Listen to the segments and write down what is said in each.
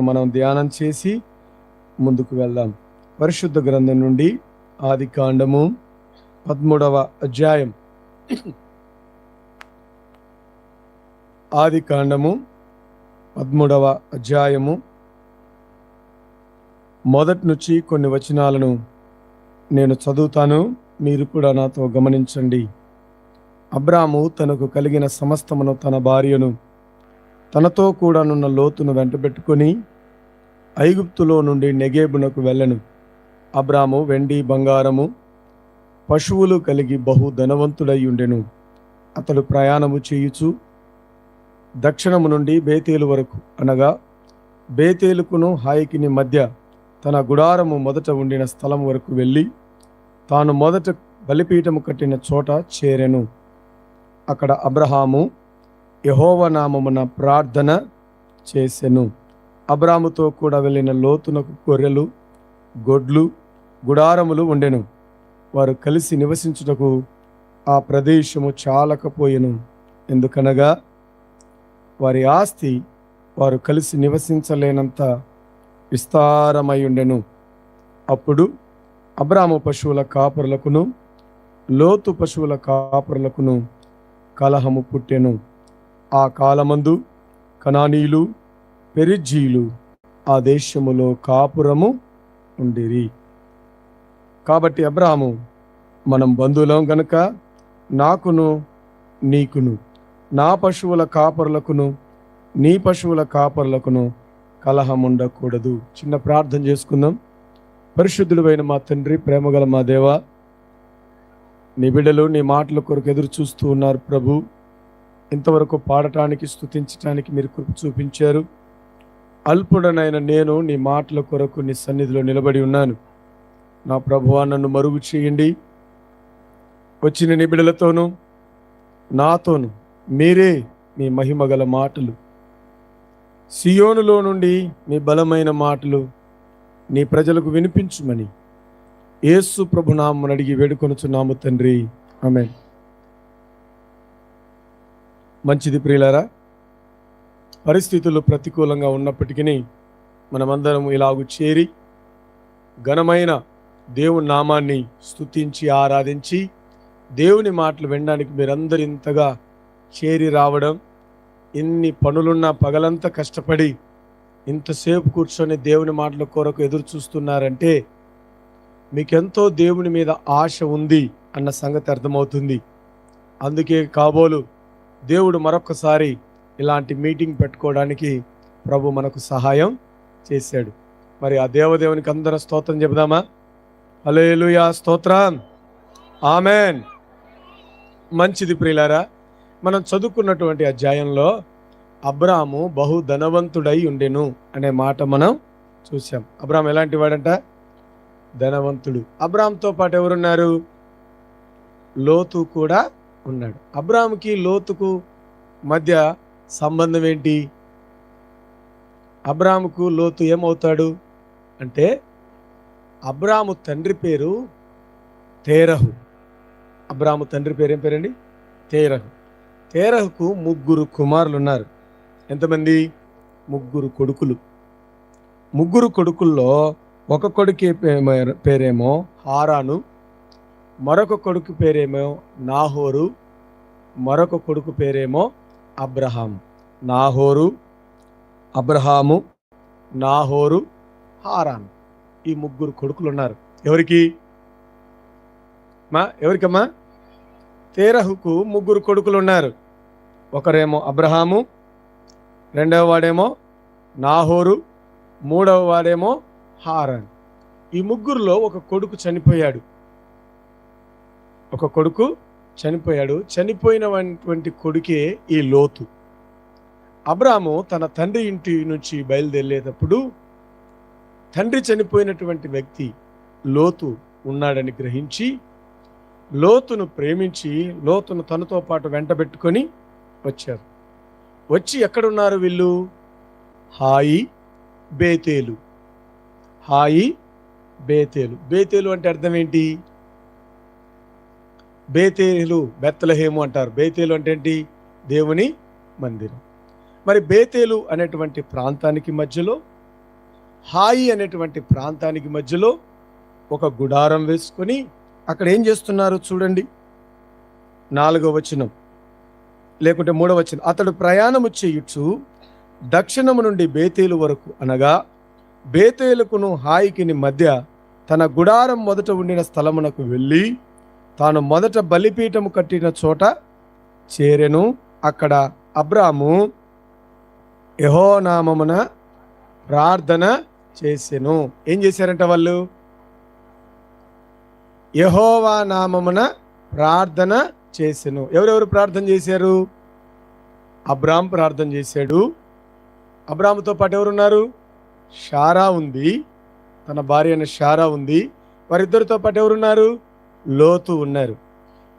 మనం ధ్యానం చేసి ముందుకు వెళ్దాం. పరిశుద్ధ గ్రంథం నుండి ఆదికాండము 13వ అధ్యాయం. ఆదికాండము 13వ అధ్యాయము మొదటి నుంచి కొన్ని వచనాలను నేను చదువుతాను, మీరు కూడా నాతో గమనించండి. అబ్రాము తనకు కలిగిన సమస్తమును, తన భార్యను, తనతో కూడానున్న లోతును వెంటబెట్టుకొని ఐగుప్తులో నుండి నెగేబునకు వెళ్ళెను. అబ్రాము వెండి బంగారము పశువులు కలిగి బహు ధనవంతుడై ఉండెను. అతడు ప్రయాణము చేయుచు దక్షిణము నుండి బేతేలు వరకు, అనగా బేతేలుకును హాయికిని మధ్య తన గుడారము మొదట ఉండిన స్థలం వరకు వెళ్ళి తాను మొదట బలిపీఠము కట్టిన చోట చేరెను. అక్కడ అబ్రహాము యెహోవా నామమున ప్రార్థన చేసెను. అబ్రాముతో కూడా వెళ్ళిన లోతునకు గొర్రెలు, గొడ్లు, గుడారములు ఉండెను. వారు కలిసి నివసించుటకు ఆ ప్రదేశము చాలకపోయెను. ఎందుకనగా వారి ఆస్తి వారు కలిసి నివసించలేనంత విస్తారమై ఉండెను. అప్పుడు అబ్రాము పశువుల కాపరులకును లోతు పశువుల కాపరులకును కలహము పుట్టెను. ఆ కాలమందు కనానీయులు, పెరిజ్జీయులు ఆ దేశములో కాపురము ఉండిరి. కాబట్టి అబ్రాహాము, మనం బంధువులం గనుక నాకును నీకును, నా పశువుల కాపరులకును నీ పశువుల కాపరులకును కలహం ఉండకూడదు. చిన్న ప్రార్థన చేసుకుందాం. పరిశుద్ధుడైన మా తండ్రి, ప్రేమగల మా దేవా, నీ బిడ్డలు నీ మాటల కొరకు ఎదురు చూస్తూ ఉన్నారు ప్రభు. ఇంతవరకు పాడటానికి, స్తుతించటానికి మీరు కృప చూపించారు. అల్పుడనైన నేను నీ మాటల కొరకు నీ సన్నిధిలో నిలబడి ఉన్నాను. నా ప్రభువా, నన్ను మరుగు చేయండి. వచ్చిన నీ బిడ్డలతోనూ నాతోనూ మీరే మీ మహిమగల మాటలు, సియోనులో నుండి మీ బలమైన మాటలు నీ ప్రజలకు వినిపించుమని యేసు ప్రభు నామమున అడిగి వేడుకొనుచున్నాము తండ్రి, ఆమేన్. మంచిది ప్రియులారా, పరిస్థితులు ప్రతికూలంగా ఉన్నప్పటికీ మనమందరం ఇలాగూ చేరి ఘనమైన దేవుని నామాన్ని స్తుతించి ఆరాధించి దేవుని మాటలు వినడానికి మీరందరూ ఇంతగా చేరి రావడం, ఇన్ని పనులున్నా పగలంతా కష్టపడి ఇంతసేపు కూర్చొని దేవుని మాటల కొరకు ఎదురు చూస్తున్నారంటే మీకెంతో దేవుని మీద ఆశ ఉంది అన్న సంగతి అర్థమవుతుంది. అందుకే కాబోలు దేవుడు మరొకసారి ఇలాంటి మీటింగ్ పెట్టుకోవడానికి ప్రభు మనకు సహాయం చేశాడు. మరి ఆ దేవదేవునికి అందరం స్తోత్రం చెబుదామా? హల్లెలూయా, స్తోత్రం, ఆమేన్. మంచిది ప్రియులారా, మనం చదువుకున్నటువంటి అధ్యాయంలో అబ్రాము బహు ధనవంతుడై ఉండెను అనే మాట మనం చూసాం. అబ్రాము ఎలాంటి వాడంట? ధనవంతుడు. అబ్రాముతో పాటు ఎవరున్నారు? లోతు కూడా ఉన్నాడు. అబ్రాముకి లోతుకు మధ్య సంబంధం ఏంటి? అబ్రాముకు లోతు ఏమవుతాడు అంటే, అబ్రాము తండ్రి పేరు తేరహు. అబ్రాము తండ్రి పేరు ఏం పేరండి? తేరహు. తేరహుకు 3 కుమారులు ఉన్నారు. ఎంతమంది? 3 కొడుకులు. 3 కొడుకుల్లో ఒక కొడుకు పేరేమో హారాను, మరొక కొడుకు పేరేమో నాహోరు, మరొక కొడుకు పేరేమో అబ్రహాము. నాహోరు, అబ్రహాము, నాహోరు, హారాను, ఈ 3 కొడుకులు ఉన్నారు. ఎవరికి? ఎవరికమ్మా? తేరహుకు 3 కొడుకులు ఉన్నారు. ఒకరేమో అబ్రహాము, రెండవ వాడేమో నాహోరు, మూడవ వాడేమో హారాన్. ఈ 3లో ఒక కొడుకు చనిపోయాడు. ఒక కొడుకు చనిపోయాడు. చనిపోయినటువంటి కొడుకే ఈ లోతు. అబ్రాము తన తండ్రి ఇంటి నుంచి బయలుదేరేటప్పుడు తండ్రి చనిపోయినటువంటి వ్యక్తి లోతు ఉన్నాడని గ్రహించి లోతును ప్రేమించి లోతును తనతో పాటు వెంటబెట్టుకొని వచ్చారు. వచ్చి ఎక్కడున్నారు వీళ్ళు? హాయి బేతేలు. హాయి బేతేలు. బేతేలు అంటే అర్థం ఏంటి? బేతేలు బెత్లెహేము అంటారు. బేతేలు అంటే ఏంటి? దేవుని మందిరం. మరి బేతేలు అనేటువంటి ప్రాంతానికి మధ్యలో హాయి అనేటువంటి ప్రాంతానికి మధ్యలో ఒక గుడారం వేసుకొని అక్కడ ఏం చేస్తున్నారు చూడండి. 4వ వచనం లేకుంటే 3వ వచనం. అతడు ప్రయాణము చేయుచు దక్షిణము నుండి బేతేలు వరకు, అనగా బేతేలుకును హాయికిని మధ్య తన గుడారం మొదట ఉండిన స్థలమునకు వెళ్ళి తాను మొదట బలిపీఠము కట్టిన చోట చేరెను. అక్కడ అబ్రాము యెహోవా నామమున ప్రార్థన చేసెను. ఏం చేశారంట వాళ్ళు? యెహోవా నామమున ప్రార్థన చేసెను. ఎవరెవరు ప్రార్థన చేశారు? అబ్రాము ప్రార్థన చేశాడు. అబ్రాముతో పాటు ఎవరున్నారు? షారా ఉంది, తన భార్య అయిన షారా ఉంది. వారిద్దరితో పాటు ఎవరున్నారు? లోతు ఉన్నారు.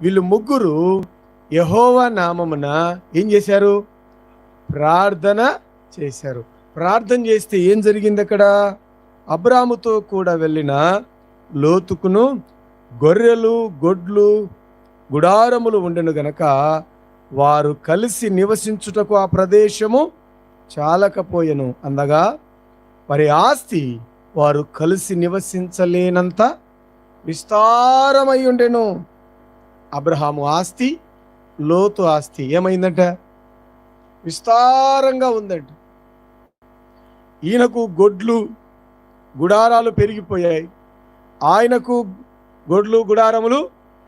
వీళ్ళు ముగ్గురు యెహోవా నామమున ఏం చేశారు? ప్రార్థన చేశారు. ప్రార్థన చేస్తే ఏం జరిగింది అక్కడ? అబ్రాముతో కూడా వెళ్ళిన లోతుకును గొర్రెలు, గొడ్లు, గుడారములు ఉండెను గనక వారు కలిసి నివసించుటకు ఆ ప్రదేశము చాలకపోయెను. అందగా వారి ఆస్తి వారు కలిసి నివసించలేనంత విస్తారమై ఉండెను. అబ్రహాము ఆస్తి, లోతు ఆస్తి ఏమైందంట? విస్తారంగా ఉందంట. ఈయనకు గొడ్లు, గుడారాలు పెరిగిపోయాయి, ఆయనకు గొడ్లు, గుడారములు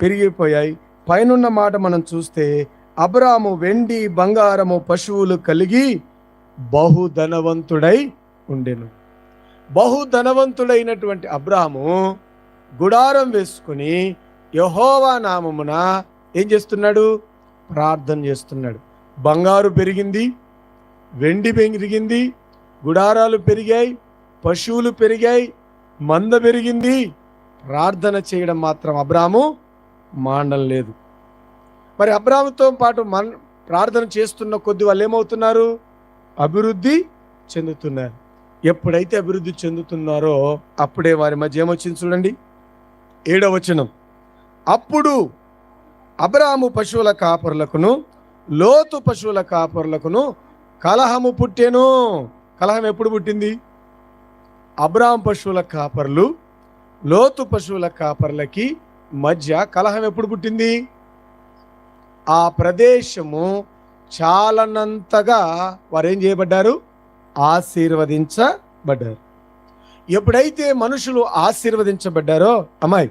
పెరిగిపోయాయి. పైనున్న మాట మనం చూస్తే అబ్రాము వెండి, బంగారము, పశువులు కలిగి బహుధనవంతుడై ఉండెను. బహుధనవంతుడైనటువంటి అబ్రాము గుడారం వేసుకుని యెహోవా నామమున ఏం చేస్తున్నాడు? ప్రార్థన చేస్తున్నాడు. బంగారు పెరిగింది, వెండి పెరిగింది, గుడారాలు పెరిగాయి, పశువులు పెరిగాయి, మంద పెరిగింది. ప్రార్థన చేయడం మాత్రం అబ్రాము మానడం లేదు. మరి అబ్రాముతో పాటు ప్రార్థన చేస్తున్న కొద్ది వాళ్ళు ఏమవుతున్నారు? అభివృద్ధి చెందుతున్నారు. ఎప్పుడైతే అభివృద్ధి చెందుతున్నారో అప్పుడే వారి మధ్య ఏమొచ్చింది చూడండి. 7వ వచనం. అప్పుడు అబ్రాము పశువుల కాపరులకును లోతు పశువుల కాపరులకును కలహము పుట్టెను. కలహం ఎప్పుడు పుట్టింది? అబ్రాము పశువుల కాపరులు, లోతు పశువుల కాపర్లకి మధ్య కలహం ఎప్పుడు పుట్టింది? ఆ ప్రదేశము చాలనంతగా వారేం చేయబడ్డారు? ఆశీర్వదించబడ్డారు. ఎప్పుడైతే మనుషులు ఆశీర్వదించబడ్డారో, అమ్మాయి,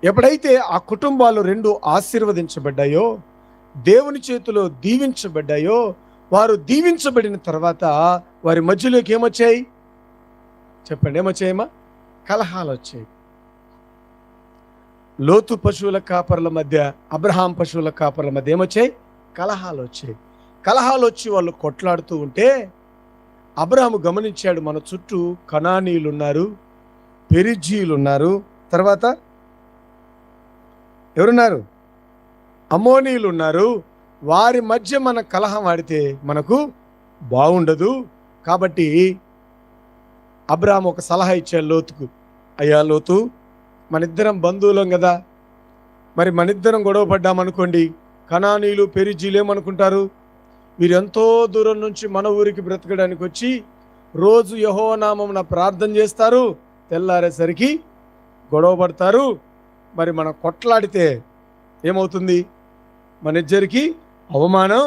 ఎప్పుడైతే ఆ కుటుంబాలు రెండు ఆశీర్వదించబడ్డాయో, దేవుని చేతిలో దీవించబడ్డాయో, వారు దీవించబడిన తర్వాత వారి మధ్యలోకి ఏమొచ్చాయి చెప్పండి? ఏమొచ్చాయమ్మా? కలహాలు వచ్చాయి. లోతు పశువుల కాపర్ల మధ్య, అబ్రహాం పశువుల కాపర్ల మధ్య ఏమొచ్చాయి? కలహాలు వచ్చాయి. కలహాలు వచ్చి వాళ్ళు కొట్లాడుతూ ఉంటే అబ్రహాము గమనించాడు, మన చుట్టూ కనానీయులు ఉన్నారు, పెరిజ్జీయులు ఉన్నారు, తర్వాత ఎవరున్నారు? అమ్మోనీయులు ఉన్నారు. వారి మధ్య మన కలహం ఆడితే మనకు బాగుండదు. కాబట్టి అబ్రహాము ఒక సలహా ఇచ్చాడు లోతుకు. అయ్యా లోతు, మనిద్దరం బంధువులం కదా, మరి మనిద్దరం గొడవ పడ్డామనుకోండి, కనానీయులు, పెరిజ్జీలు ఏమనుకుంటారు? మీరు ఎంతో దూరం నుంచి మన ఊరికి బ్రతకడానికి వచ్చి రోజు యెహోవా నామమున ప్రార్థన చేస్తారు, తెల్లారేసరికి గొడవ పడతారు. మరి మనం కొట్లాడితే ఏమవుతుంది? మన ఇద్దరికి అవమానం.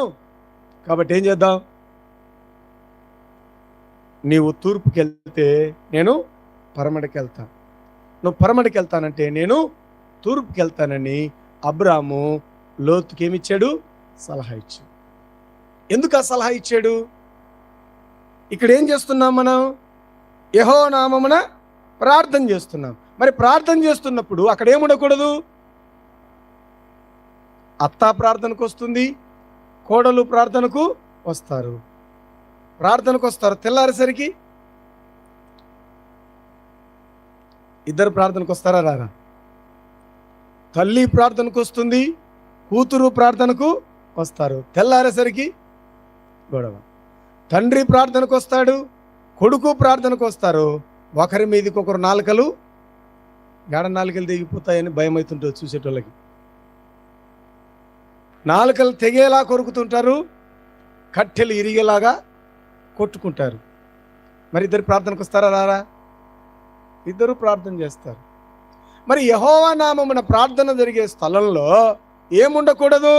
కాబట్టి ఏం చేద్దాం? నీవు తూర్పుకి వెళ్తే నేను పరమటికి వెళ్తాను, నువ్వు పరమటికి వెళ్తానంటే నేను తూర్పుకి వెళ్తానని అబ్రాము లోతుకి ఏమిచ్చాడు? సలహా ఇచ్చాడు. ఎందుకు ఆ సలహా ఇచ్చాడు? ఇక్కడ ఏం చేస్తున్నాం మనం? యెహోవా నామమున ప్రార్థన చేస్తున్నాం. మరి ప్రార్థన చేస్తున్నప్పుడు అక్కడ ఏముండకూడదు? అత్త ప్రార్థనకు వస్తుంది, కోడలు ప్రార్థనకు వస్తారు, తెల్లారేసరికి ఇద్దరు ప్రార్థనకు వస్తారా? రారా? తల్లి ప్రార్థనకు వస్తుంది, కూతురు ప్రార్థనకు వస్తారు, తెల్లారేసరికి గొడవ. తండ్రి ప్రార్థనకు వస్తాడు, కొడుకు ప్రార్థనకు వస్తారు. ఒకరి మీదకి ఒకరు నాలుకలు దిగిపోతాయని భయం అవుతుంటుంది చూసేటోళ్ళకి. నాలుకలు తెగేలా కొరుకుతుంటారు, కట్టెలు ఇరిగేలాగా కొట్టుకుంటారు. మరి ఇద్దరు ప్రార్థనకు వస్తారా? రారా? ఇద్దరు ప్రార్థన చేస్తారు. మరి యెహోవా నామమున ప్రార్థన జరిగే స్థలంలో ఏముండకూడదు?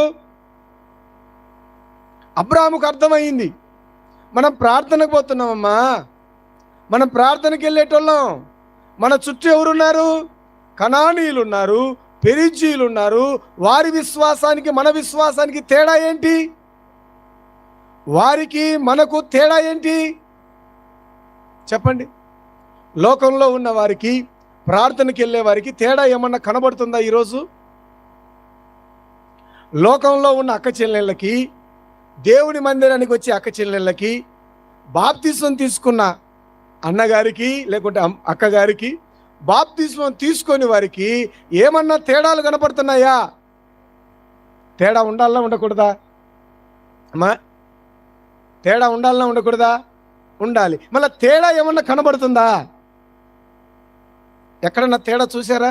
అబ్రాహాముకు అర్థమైంది, మనం ప్రార్థనకు పోతున్నామమ్మా, మనం ప్రార్థనకి వెళ్ళేటోళ్ళం. మన చుట్టూ ఎవరున్నారు? కనానీయులు ఉన్నారు, పెరిజీలు ఉన్నారు. వారి విశ్వాసానికి మన విశ్వాసానికి తేడా ఏంటి? వారికి మనకు తేడా ఏంటి చెప్పండి? లోకంలో ఉన్న వారికి, ప్రార్థనకి వెళ్ళే వారికి తేడా ఏమన్నా కనబడుతుందా ఈరోజు? లోకంలో ఉన్న అక్క చెల్లెళ్ళకి, దేవుని మందిరానికి వచ్చే అక్క చెల్లెళ్ళకి, బాప్తిస్మం తీసుకున్న అన్నగారికి లేకుంటే అక్కగారికి, బాప్తిస్మం తీసుకొని వారికి ఏమన్నా తేడాలు కనపడుతున్నాయా? తేడా ఉండాలన్నా ఉండకూడదా అమ్మా? తేడా ఉండాలన్నా ఉండకూడదా? ఉండాలి. మళ్ళీ తేడా ఏమన్నా కనబడుతుందా? ఎక్కడన్నా తేడా చూసారా?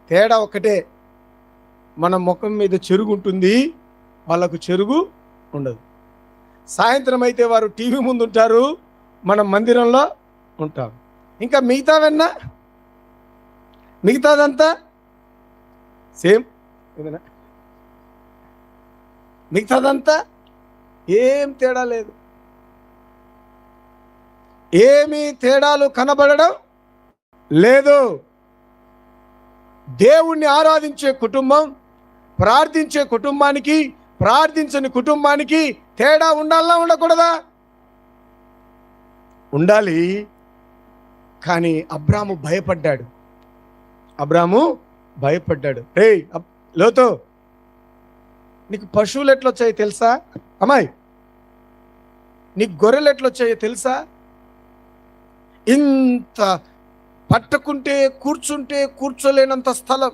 తేడా ఒక్కటే, మన ముఖం మీద చెరుగు ఉంటుంది, వాళ్ళకు చెరుగు ఉండదు. సాయంత్రం అయితే వారు టీవీ ముందు ఉంటారు, మనం మందిరంలో ఉంటాం. ఇంకా మిగతాదన్నా, మిగతాదంతా సేమ్. మిగతాదంతా ఏం తేడా లేదు. ఏమీ తేడాలు కనబడడం లేదు. దేవుణ్ణి ఆరాధించే కుటుంబం, ప్రార్థించే కుటుంబానికి, ప్రార్థించని కుటుంబానికి తేడా ఉండాలా ఉండకూడదా? ఉండాలి. కానీ అబ్రాము భయపడ్డాడు. అబ్రాము భయపడ్డాడు. ఏయ్ లోతు, నీకు పశువులు ఎట్లొచ్చాయో తెలుసా? అమ్మాయి, నీకు గొర్రెలు ఎట్లొచ్చాయో తెలుసా? ఇంత పట్టుకుంటే కూర్చుంటే కూర్చోలేనంత స్థలం,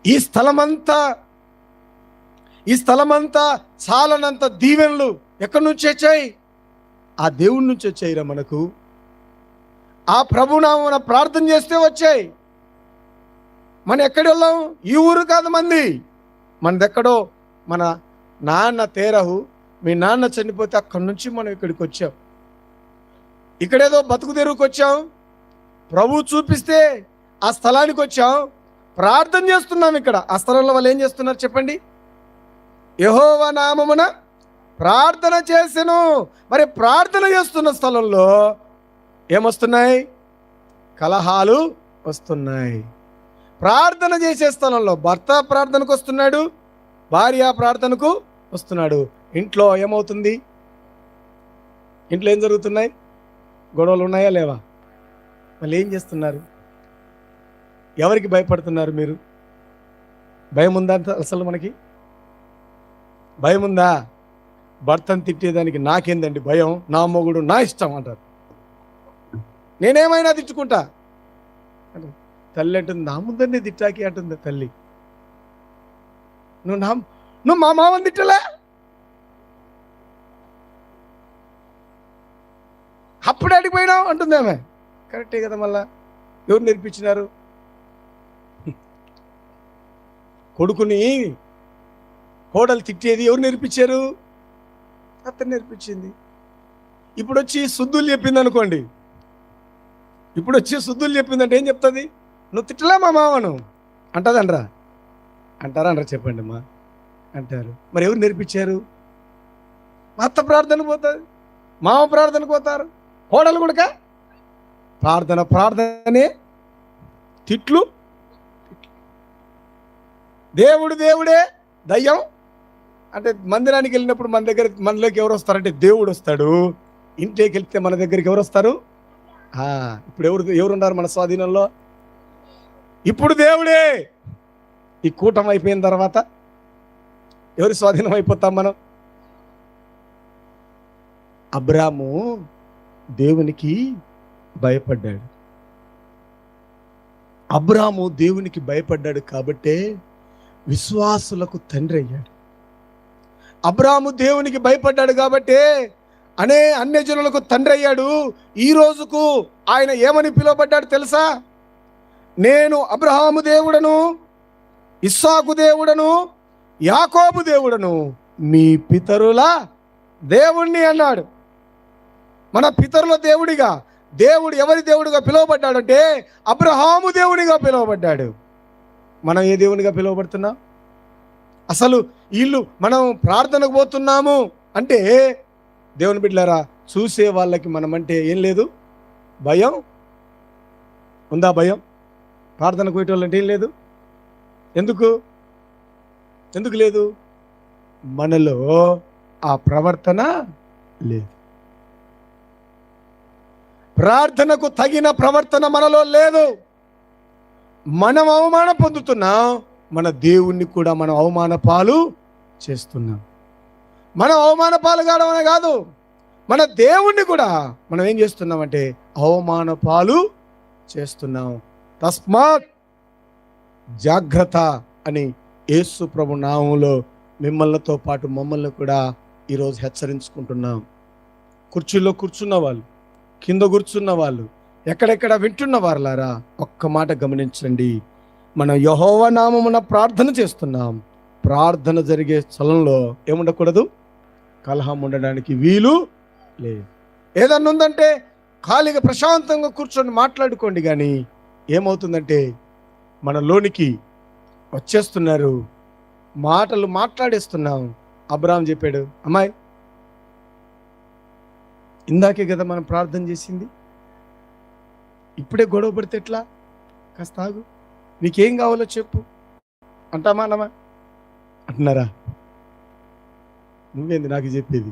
ఈ స్థలమంతా చాలనంత దీవెనలు ఎక్కడి నుంచి వచ్చాయి? ఆ దేవుడి నుంచి వచ్చాయిరా మనకు. ఆ ప్రభునామమున ప్రార్థన చేస్తే వచ్చాయి. మనం ఎక్కడి వెళ్ళాం? ఈ ఊరు కాదు మంది, మనదెక్కడో. మన నాన్న తేరహు, మీ నాన్న చనిపోతే అక్కడి నుంచి మనం ఇక్కడికి వచ్చాం. ఇక్కడేదో బతుకు తెరువుకి వచ్చాం, ప్రభు చూపిస్తే ఆ స్థలానికి వచ్చాం, ప్రార్థన చేస్తున్నాం. ఇక్కడ ఆ స్థలంలో వాళ్ళు ఏం చేస్తున్నారు చెప్పండి? యెహోవా నామమున ప్రార్థన చేసెను. మరి ప్రార్థన చేస్తున్న స్థలంలో ఏమొస్తున్నాయి? కలహాలు వస్తున్నాయి. ప్రార్థన చేసే స్థలంలో భర్త ప్రార్థనకు వస్తున్నాడు, భార్య ప్రార్థనకు వస్తున్నాడు. ఇంట్లో ఏమవుతుంది? ఇంట్లో ఏం జరుగుతున్నాయి? గొడవలు ఉన్నాయా లేవా? మళ్ళీ ఏం చేస్తున్నారు? ఎవరికి భయపడుతున్నారు మీరు? భయం ఉందా అసలు? మనకి భయం ఉందా? భర్తను తిట్టేదానికి నాకేందండి భయం, నా మొగుడు నా ఇష్టం అంటారు. నేనేమైనా తిట్టుకుంటా. తల్లి అంటుంది, నా ముందరినీ తిట్టాకి అంటుంది తల్లి. నువ్వు మా మామని తిట్టలే, అప్పుడే అడిగిపోయినావు అంటుంది ఆమె. కరెక్టే కదా? మళ్ళా ఎవరు నేర్పించినారు? కొడుకుని కోడలు తిట్టేది ఎవరు నేర్పించారు? అతను నేర్పించింది. ఇప్పుడు వచ్చి శుద్ధులు చెప్పింది అనుకోండి, ఇప్పుడు వచ్చి శుద్ధులు చెప్పిందంటే ఏం చెప్తుంది? నువ్వు తిట్టలే మా మామను అంటదనరా? అంటారా? చెప్పండి అమ్మా. అంటారు. మరి ఎవరు నేర్పించారు? మా అత్త ప్రార్థనకు పోతుంది, మామ ప్రార్థనకు పోతారు, కోడలు కూడా ప్రార్థనే, తిట్లు. దేవుడే దయ్యం అంటే మందిరానికి వెళ్ళినప్పుడు మనలోకి ఎవరు వస్తారంటే దేవుడు వస్తాడు. ఇంటికి వెళ్తే మన దగ్గరికి ఎవరు వస్తారు? ఇప్పుడు ఎవరున్నారు మన స్వాధీనంలో? ఇప్పుడు దేవుడే. ఈ కూటమి అయిపోయిన తర్వాత ఎవరి స్వాధీనం అయిపోతాం మనం? అబ్రాము దేవునికి భయపడ్డాడు. అబ్రాము దేవునికి భయపడ్డాడు కాబట్టే విశ్వాసులకు తండ్రి అయ్యాడు. అబ్రాము దేవునికి భయపడ్డాడు కాబట్టే అన్యజనులకు తండ్రి అయ్యాడు. ఈ రోజుకు ఆయన ఏమని పిలువబడ్డాడు తెలుసా? నేను అబ్రహాము దేవుడను, ఇస్సాకు దేవుడను, యాకోబు దేవుడను, మీ పితరుల దేవుణ్ణి అన్నాడు. మన పితరుల దేవుడిగా, దేవుడు ఎవరి దేవుడిగా పిలువబడ్డాడంటే అబ్రహాము దేవునిగా పిలువబడ్డాడు. మనం ఏ దేవునిగా పిలువబడుతున్నాం? అసలు వీళ్ళు మనం ప్రార్థనకు పోతున్నాము అంటే దేవుని బిడ్డలారా, చూసే వాళ్ళకి మనం అంటే ఏం లేదు, భయం ఉందా? భయం. ప్రార్థనకు పోయేటోళ్ళంటే ఏం లేదు. ఎందుకు లేదు? మనలో ఆ ప్రవర్తన లేదు. ప్రార్థనకు తగిన ప్రవర్తన మనలో లేదు. మనం అవమానం పొందుతున్నాం, మన దేవుణ్ణి కూడా మనం అవమాన పాలు చేస్తున్నాం. మనం అవమాన పాలు కావడమే కాదు, మన దేవుణ్ణి కూడా మనం ఏం చేస్తున్నామంటే అవమాన పాలు చేస్తున్నాం. తస్మాత్ జాగ్రత్త అని యేసు ప్రభు నామములో మిమ్మల్నితో పాటు మమ్మల్ని కూడా ఈరోజు హెచ్చరించుకుంటున్నాం. కుర్చీలో కూర్చున్న వాళ్ళు, కింద కూర్చున్న వాళ్ళు, ఎక్కడెక్కడ వింటున్న వారులారా, ఒక్క మాట గమనించండి. మనం యెహోవా నామమున ప్రార్థన చేస్తున్నాం. ప్రార్థన జరిగే స్థలంలో ఏముండకూడదు, కలహం ఉండడానికి వీలు లేదు. ఏదన్నా ఉందంటే ఖాళీగా ప్రశాంతంగా కూర్చొని మాట్లాడుకోండి. కానీ ఏమవుతుందంటే మనలోనికి వచ్చేస్తున్నారు, మాటలు మాట్లాడేస్తున్నాం. అబ్రాహాం చెప్పాడు, అమ్మాయి ఇందాకే కదా మనం ప్రార్థన చేసింది, ఇప్పుడే గొడవ పడితే ఎట్లా? కాస్త ఆగు, నీకేం కావాలో చెప్పు అంటామా అన్నమా? అంటున్నారా? నువ్వేంది నాకు చెప్పేది?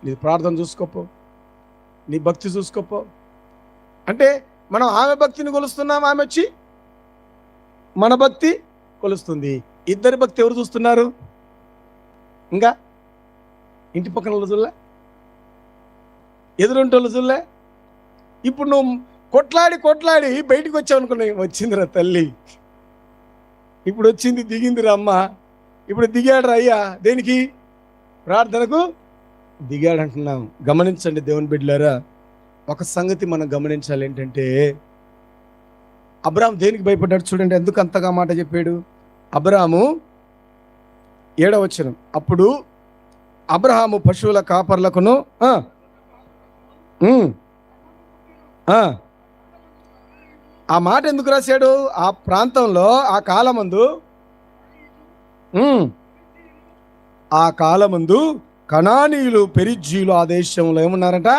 నీ ప్రార్థన చూసుకోపో, నీ భక్తి చూసుకోపో అంటే మనం ఆమె భక్తిని కొలుస్తున్నాం, ఆమె వచ్చి మన భక్తి కొలుస్తుంది. ఇద్దరి భక్తి ఎవరు చూస్తున్నారు? ఇంకా ఇంటి పక్కన వాళ్ళు చూడలే, ఎదురుంటోళ్ళు చూడలే. ఇప్పుడు నువ్వు కొట్లాడి బయటికి వచ్చావు అనుకున్నా, వచ్చిందిరా తల్లి, ఇప్పుడు వచ్చింది, దిగిందిరా అమ్మ, ఇప్పుడు దిగాడు రా అయ్యా, దేనికి? ప్రార్థనకు దిగాడు అంటున్నాం. గమనించండి దేవుని బిడ్డలారా, ఒక సంగతి మనం గమనించాలి. ఏంటంటే అబ్రాహాము దేనికి భయపడ్డాడు చూడండి. ఎందుకు అంతగా మాట చెప్పాడు? అబ్రాహాము 7వ వచనం, అప్పుడు అబ్రాహాము పశువుల కాపర్లకును ఆ మాట ఎందుకు రాశాడు? ఆ ప్రాంతంలో ఆ కాలమందు కనానీయులు, పెరిజ్జీయులు ఆ దేశంలో ఏమున్నారట?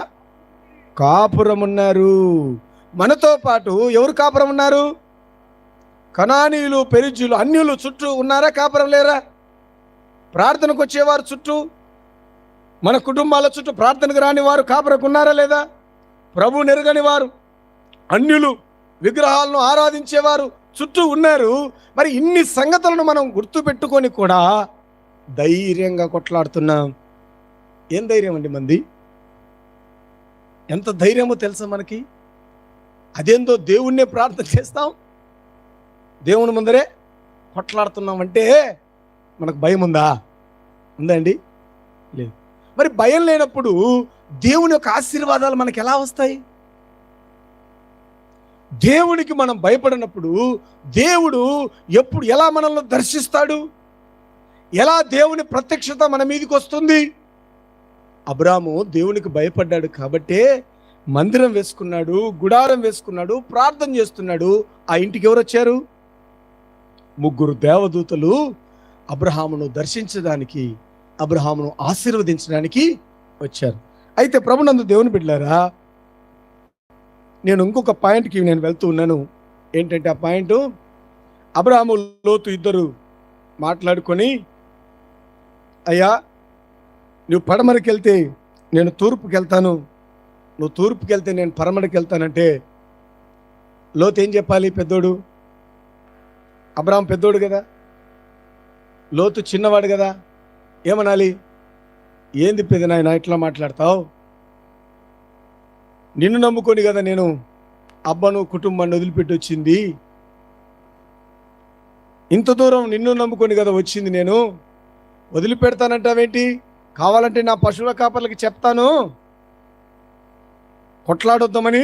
కాపురం ఉన్నారు. మనతో పాటు ఎవరు కాపురం ఉన్నారు? కనానీయులు, పెరిజ్జీయులు, అన్యులు చుట్టూ ఉన్నారా? కాపురం లేరా? ప్రార్థనకు వచ్చేవారు చుట్టూ, మన కుటుంబాల చుట్టూ ప్రార్థనకు రాని వారు కాపురకు ఉన్నారా లేదా? ప్రభు నెరగని వారు, అన్యులు, విగ్రహాలను ఆరాధించేవారు చుట్టూ ఉన్నారు. మరి ఇన్ని సంగతులను మనం గుర్తుపెట్టుకొని కూడా ధైర్యంగా కొట్లాడుతున్నాం. ఏం ధైర్యం అండి మంది? ఎంత ధైర్యమో తెలుసా మనకి? అదేందో దేవుణ్ణే ప్రార్థన చేస్తాం, దేవుని ముందరే కొట్లాడుతున్నాం అంటే మనకు భయం ఉందా? ఉందండి? లేదు. మరి భయం లేనప్పుడు దేవుని యొక్క ఆశీర్వాదాలు మనకు ఎలా వస్తాయి? దేవునికి మనం భయపడినప్పుడు దేవుడు ఎప్పుడు ఎలా మనల్ని దర్శిస్తాడు? ఎలా దేవుని ప్రత్యక్షత మన మీదకి వస్తుంది? అబ్రాహాము దేవునికి భయపడ్డాడు కాబట్టే మందిరం వేసుకున్నాడు, గుడారం వేసుకున్నాడు, ప్రార్థన చేస్తున్నాడు. ఆ ఇంటికి ఎవరు వచ్చారు? 3 దేవదూతలు అబ్రహామును దర్శించడానికి, అబ్రహామును ఆశీర్వదించడానికి వచ్చారు. అయితే ప్రభునందు దేవుని బిడ్డలారా, నేను ఇంకొక పాయింట్కి నేను వెళ్తూ ఉన్నాను. ఏంటంటే ఆ పాయింట్, అబ్రహాము లోతు ఇద్దరు మాట్లాడుకొని, అయ్యా నువ్వు పడమరకి వెళ్తే నేను తూర్పుకి వెళ్తాను, నువ్వు తూర్పుకి వెళ్తే నేను పడమరకి వెళ్తానంటే లోతు ఏం చెప్పాలి? పెద్దోడు, అబ్రహాం పెద్దోడు కదా, లోతు చిన్నవాడు కదా, ఏమనాలి? ఏంది పెద్ద నాయన ఇట్లా మాట్లాడతావు? నిన్ను నమ్ముకొని కదా నేను అబ్బను కుటుంబాన్ని వదిలిపెట్టి వచ్చింది, ఇంత దూరం నిన్ను నమ్ముకొని కదా వచ్చింది, నేను వదిలిపెడతానంటావేంటి? కావాలంటే నా పశువుల కాపర్లకి చెప్తాను, కొట్లాడొద్దామని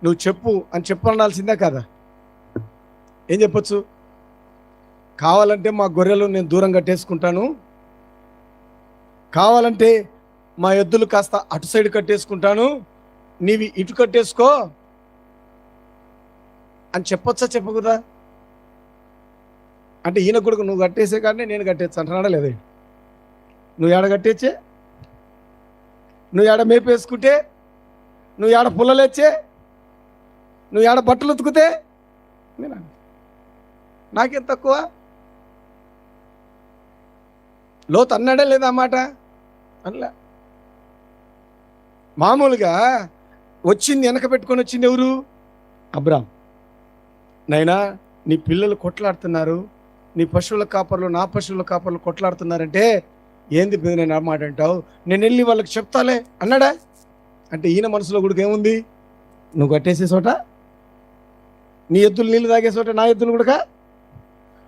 నువ్వు చెప్పు అని చెప్పాల్సిందే కదా. ఏం చెప్పొచ్చు? కావాలంటే మా గొర్రెలు నేను దూరం కట్టేసుకుంటాను, కావాలంటే మా ఎద్దులు కాస్త అటు సైడ్ కట్టేసుకుంటాను, నీవి ఇటు కట్టేసుకో అని చెప్పొచ్చా చెప్పకూడదా? అంటే ఈయన కొడుకు నువ్వు కట్టేసే కానీ నేను కట్టేచ్చు అంటున్నాడా లేదా? నువ్వు ఏడ కట్టేచ్చే, నువ్వు ఏడ మేపేసుకుంటే, నువ్వు ఏడ పుల్లలేచ్చే, నువ్వు ఏడ బట్టలు ఉతుకుతే నాకేం తక్కువ? లోతు అన్నాడే లేదా మాట? అనలే. మామూలుగా వచ్చింది, వెనక పెట్టుకొని వచ్చింది ఎవరు? అబ్రాం. నైనా నీ పిల్లలు కొట్లాడుతున్నారు, నీ పశువుల కాపర్లు నా పశువుల కాపర్లు కొట్లాడుతున్నారంటే ఏంది నేను మాట అంటావు? నేను వెళ్ళి వాళ్ళకి చెప్తాలే అన్నాడా? అంటే ఈయన మనసులో కూడా ఏముంది? నువ్వు కట్టేసే చోట, నీ ఎద్దులు నీళ్ళు తాగే చోట నా ఎద్దులు కూడా,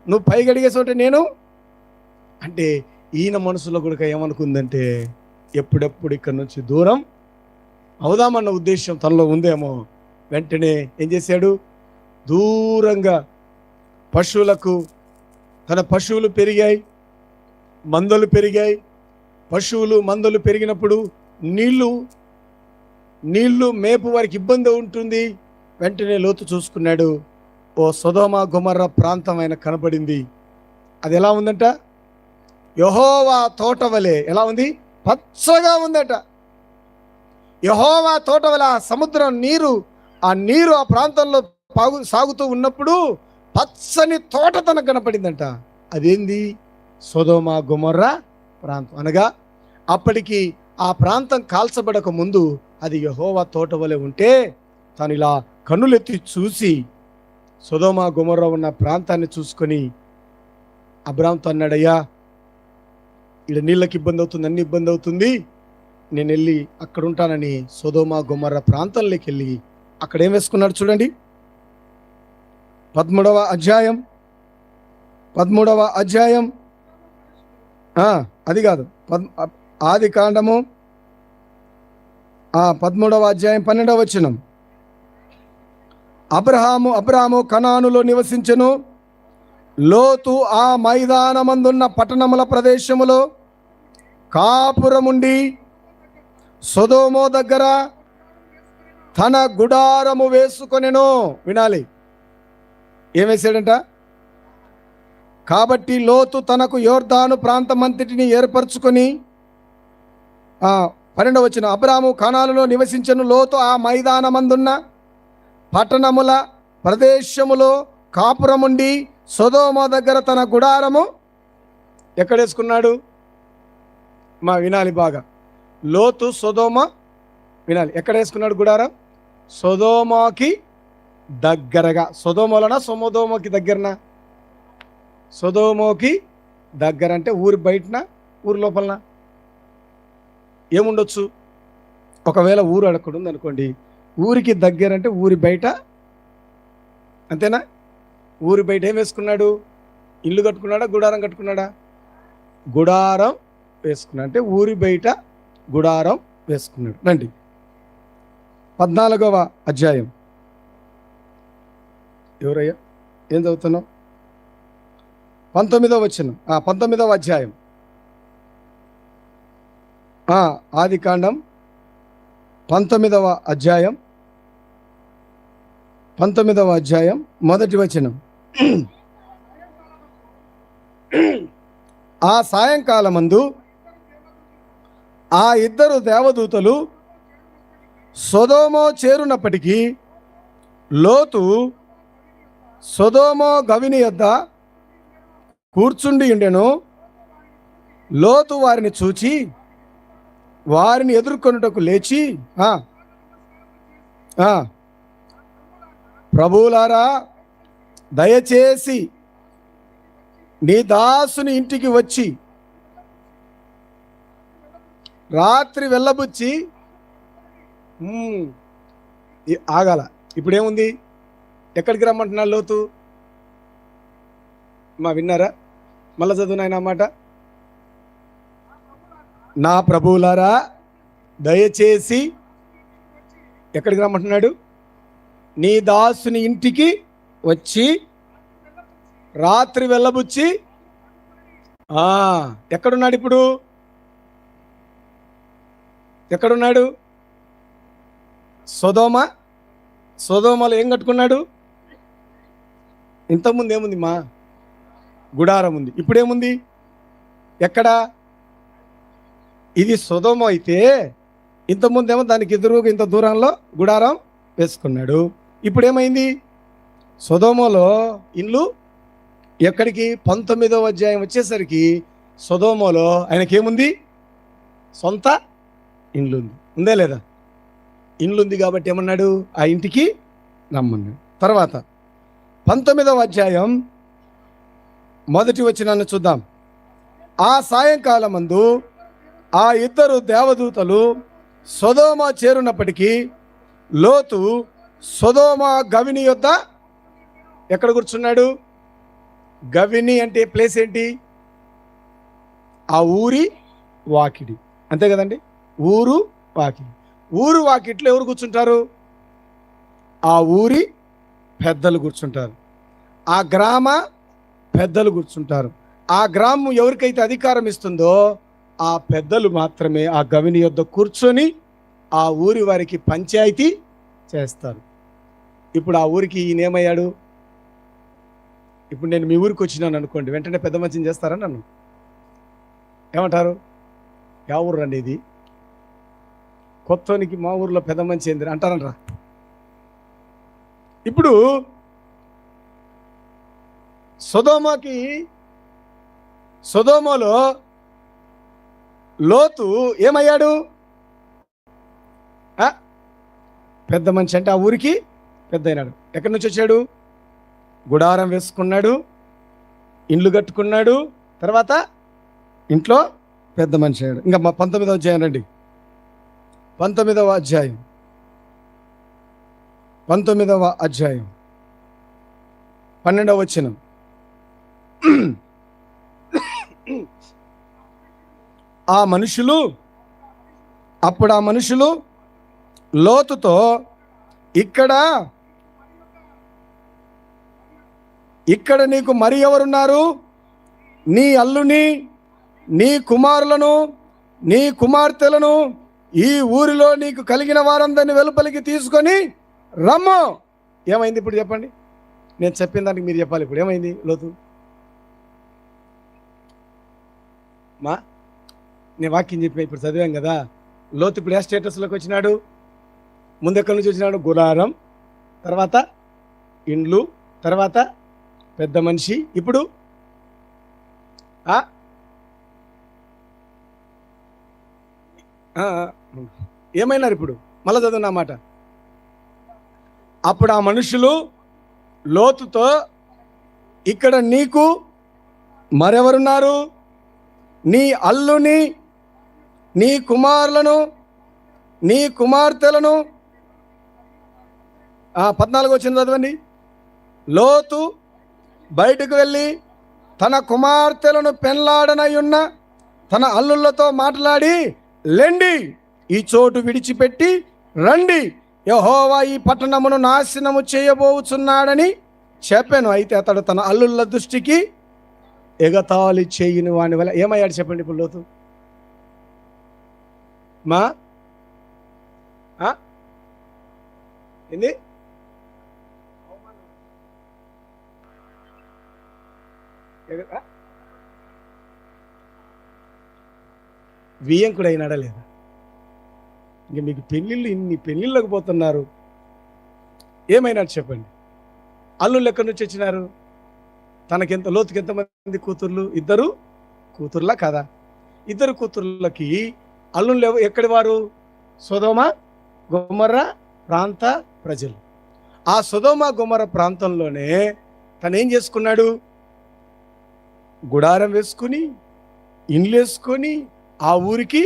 నువ్వు పై గడిగే చోట నేను. అంటే ఈయన మనసులో కూడా ఏమనుకుందంటే ఎప్పుడెప్పుడు ఇక్కడి నుంచి దూరం అవుదామన్న ఉద్దేశం తనలో ఉందేమో. వెంటనే ఏం చేశాడు? దూరంగా పశువులకు, తన పశువులు పెరిగాయి, మందలు పెరిగాయి. పశువులు మందలు పెరిగినప్పుడు నీళ్లు మేపు వారికి ఇబ్బంది ఉంటుంది. వెంటనే లోతు చూసుకున్నాడు, ఓ సొదొమ గొమొర్రా ప్రాంతం ఆయన కనపడింది. అది ఎలా ఉందంట? యెహోవా తోట వలె. ఎలా ఉంది? పచ్చగా ఉందట. యెహోవా తోట వలె ఆ సముద్రం నీరు, ఆ నీరు ఆ ప్రాంతంలో సాగుతూ ఉన్నప్పుడు పచ్చని తోట తనకు కనపడిందంట. అదేంది? సొదొమ గొమొర్రా ప్రాంతం. అనగా అప్పటికి ఆ ప్రాంతం కాల్చబడక ముందు అది యెహోవా తోట వలె ఉంటే తను ఇలా కన్నులెత్తి చూసి సొదొమ గొమొర్రా ఉన్న ప్రాంతాన్ని చూసుకొని అబ్రాంతో అన్నాడయ్యా, ఇక్కడ నీళ్ళకి ఇబ్బంది అవుతుంది, అన్ని ఇబ్బంది అవుతుంది, నేను వెళ్ళి అక్కడ ఉంటానని సొదొమ గొమొర్రా ప్రాంతంలోకి వెళ్ళి అక్కడ ఏం వేసుకున్నాడు చూడండి. 13వ అధ్యాయం అది కాదు, ఆది కాండము 13వ అధ్యాయం 12వ వచనం. అబ్రాహాము కనానులో నివసించెను. లోతు ఆ మైదానమందున్న పట్టణముల ప్రదేశములో కాపురముండి సొదొమ దగ్గర తన గుడారము వేసుకొనెను. వినాలి, ఏం వేసాడంట? కాబట్టి లోతు తనకు యోర్దాను ప్రాంతమంతటిని ఏర్పరచుకొని 12వ వచనం. అబ్రాహాము కనానులో నివసించెను. లోతు ఆ మైదానమందున్న పట్టణముల ప్రదేశములో కాపురముండి సొదొమ దగ్గర తన గుడారము ఎక్కడేసుకున్నాడు? వినాలి బాగా. లోతు సొదొమ, వినాలి, ఎక్కడ వేసుకున్నాడు గుడారం? సొదొమకి దగ్గరగా. సొదొమలోనా సొమొదొమకి దగ్గరనా? సొదొమకి దగ్గర అంటే ఊరి బయటనా ఊరి లోపలనా? ఏముండొచ్చు? ఒకవేళ ఊరు అక్కడ ఉంది అనుకోండి, ఊరికి దగ్గర అంటే ఊరి బయట, అంతేనా? ఊరి బయట ఏం వేసుకున్నాడు? ఇల్లు కట్టుకున్నాడా, గుడారం కట్టుకున్నాడా? గుడారం వేసుకున్నాడు. అంటే ఊరి బయట గుడారం వేసుకున్నాడు. రండి 14వ అధ్యాయం. ఎవరయ్యా, ఏం చదువుతున్నావు? 19వ వచనం. 19వ అధ్యాయం, ఆది కాండం 19వ అధ్యాయం మొదటి వచనం. ఆ సాయంకాలమందు ఆ ఇద్దరు దేవదూతలు సొదొమ చేరునప్పటికీ లోతు సొదొమ గవిని యొద్ద కూర్చుండి ఉండెను. లోతు వారిని చూచి వారిని ఎదుర్కొనుటకు లేచి, ప్రభువులారా, దయచేసి నీ దాసుని ఇంటికి వచ్చి రాత్రి వెళ్ళబుచ్చి ఆగాల. ఇప్పుడేముంది? ఎక్కడికి రమ్మంటున్నాడు లోతు? విన్నారా? మళ్ళా చదువు నాయన మాట. నా ప్రభువులారా, దయచేసి ఎక్కడికి రమ్మంటున్నాడు? నీ దాసుని ఇంటికి వచ్చి రాత్రి వెళ్ళబుచ్చి. ఎక్కడున్నాడు ఇప్పుడు? ఎక్కడున్నాడు? సొదోమలో ఏం కట్టుకున్నాడు? ఇంతకుముందు ఏముంది? గుడారం ఉంది. ఇప్పుడేముంది? ఎక్కడ? ఇది సొదోమ అయితే ఇంతకుముందేమో దానికి ఎదురుగా ఇంత దూరంలో గుడారం వేసుకున్నాడు. ఇప్పుడు ఏమైంది? సొదోమలో ఇల్లు ఎక్కడికి? 19వ అధ్యాయం వచ్చేసరికి సొదోమలో ఆయనకేముంది? సొంత ఇండ్లు ఉంది. ఉందే లేదా? ఇండ్లు ఉంది కాబట్టి ఏమన్నాడు? ఆ ఇంటికి రమ్మన్నాడు. తర్వాత 19వ అధ్యాయం మొదటి వచనాన్ని చూద్దాం. ఆ సాయంకాలమందు ఆ ఇద్దరు దేవదూతలు సొదోమ చేరునప్పటికీ లోతు సొదోమ గవిని యొద్ద ఎక్కడ కూర్చున్నాడు? గవిని అంటే ప్లేస్ ఏంటి? ఆ ఊరి వాకిడి, అంతే కదండి? ఊరు వాకిడి. ఊరు వాకిట్లో ఎవరు కూర్చుంటారు? ఆ ఊరి పెద్దలు కూర్చుంటారు. ఆ గ్రామ పెద్దలు కూర్చుంటారు. ఆ గ్రామం ఎవరికైతే అధికారం ఇస్తుందో ఆ పెద్దలు మాత్రమే ఆ గవిని యొద్ద కూర్చొని ఆ ఊరి వారికి పంచాయతీ చేస్తారు. ఇప్పుడు ఆ ఊరికి ఈయనేమయ్యాడు? ఇప్పుడు నేను మీ ఊరికి వచ్చినాను అనుకోండి, వెంటనే పెద్ద మంచిని చేస్తారా? నన్ను ఏమంటారు? యా ఊరు రండి ఇది? కొత్తోనికి మా ఊర్లో పెద్ద మంచి ఏంది అంటారంటారా? ఇప్పుడు సొదోమలో లోతు ఏమయ్యాడు? పెద్ద మనిషి అంటే ఆ ఊరికి పెద్ద అయినాడు. ఎక్కడి నుంచి వచ్చాడు? గుడారం వేసుకున్నాడు, ఇండ్లు కట్టుకున్నాడు, తర్వాత ఇంట్లో పెద్ద మనిషి అయ్యాడు. ఇంకా 19వ అధ్యాయం రండి. 19వ అధ్యాయం 12వ వచనం. అప్పుడు ఆ మనుషులు లోతుతో, ఇక్కడ నీకు మరి ఎవరున్నారు? నీ అల్లుని, నీ కుమారులను, నీ కుమార్తెలను ఈ ఊరిలో నీకు కలిగిన వారందరినీ వెలుపలికి తీసుకొని రమ్ము. ఏమైంది ఇప్పుడు చెప్పండి? నేను చెప్పిన దానికి మీరు చెప్పాలి. ఇప్పుడు ఏమైంది? లోతు నేను వాక్యం చెప్పి ఇప్పుడు చదివాం కదా. లోతు ఇప్పుడు ఏ స్టేటస్లోకి వచ్చినాడు? ముందు ఎక్కడి నుంచి వచ్చినాడు? గుడారం, తర్వాత ఇండ్లు, తర్వాత పెద్ద మనిషి. ఇప్పుడు ఏమైనారు? ఇప్పుడు మళ్ళా చదువున్నా మాట. అప్పుడు ఆ మనుషులు లోతుతో, ఇక్కడ నీకు మరెవరున్నారు? నీ అల్లుని, నీ కుమారులను, నీ కుమార్తెలను. 14 వచ్చింది చదవండి. లోతు బయటకు వెళ్ళి తన కుమార్తెలను పెళ్లాడనయున్న తన అల్లుళ్ళతో మాట్లాడి, లెండి, ఈ చోటు విడిచిపెట్టి రండి, యెహోవా ఈ పట్టణమును నాశనము చేయబోచున్నాడని చెప్పాను. అయితే అతడు తన అల్లుళ్ళ దృష్టికి ఎగతాళి చేయని వాని వల్ల ఏమయ్యాడు చెప్పండి ఇప్పుడు లోతు? ఏంది? వియ్యంకుడు అయినాడా లేదా? ఇంక మీకు పెళ్ళిళ్ళు, ఇన్ని పెళ్ళిళ్ళకు పోతున్నారు, ఏమైనా చెప్పండి. అల్లుళ్ళు ఎక్కడి నుంచి వచ్చినారు? లోతుకి ఎంతమంది కూతుర్లు? 2 కూతుర్లా కదా? 2 కూతుర్లకి అల్లుళ్ళు ఎక్కడి వారు? సొదొమ గొమొర్రా ప్రాంత ప్రజలు. ఆ సొదొమ గొమొర్రా ప్రాంతంలోనే తను ఏం చేసుకున్నాడు? గుడారం వేసుకుని, ఇండ్లు వేసుకొని, ఆ ఊరికి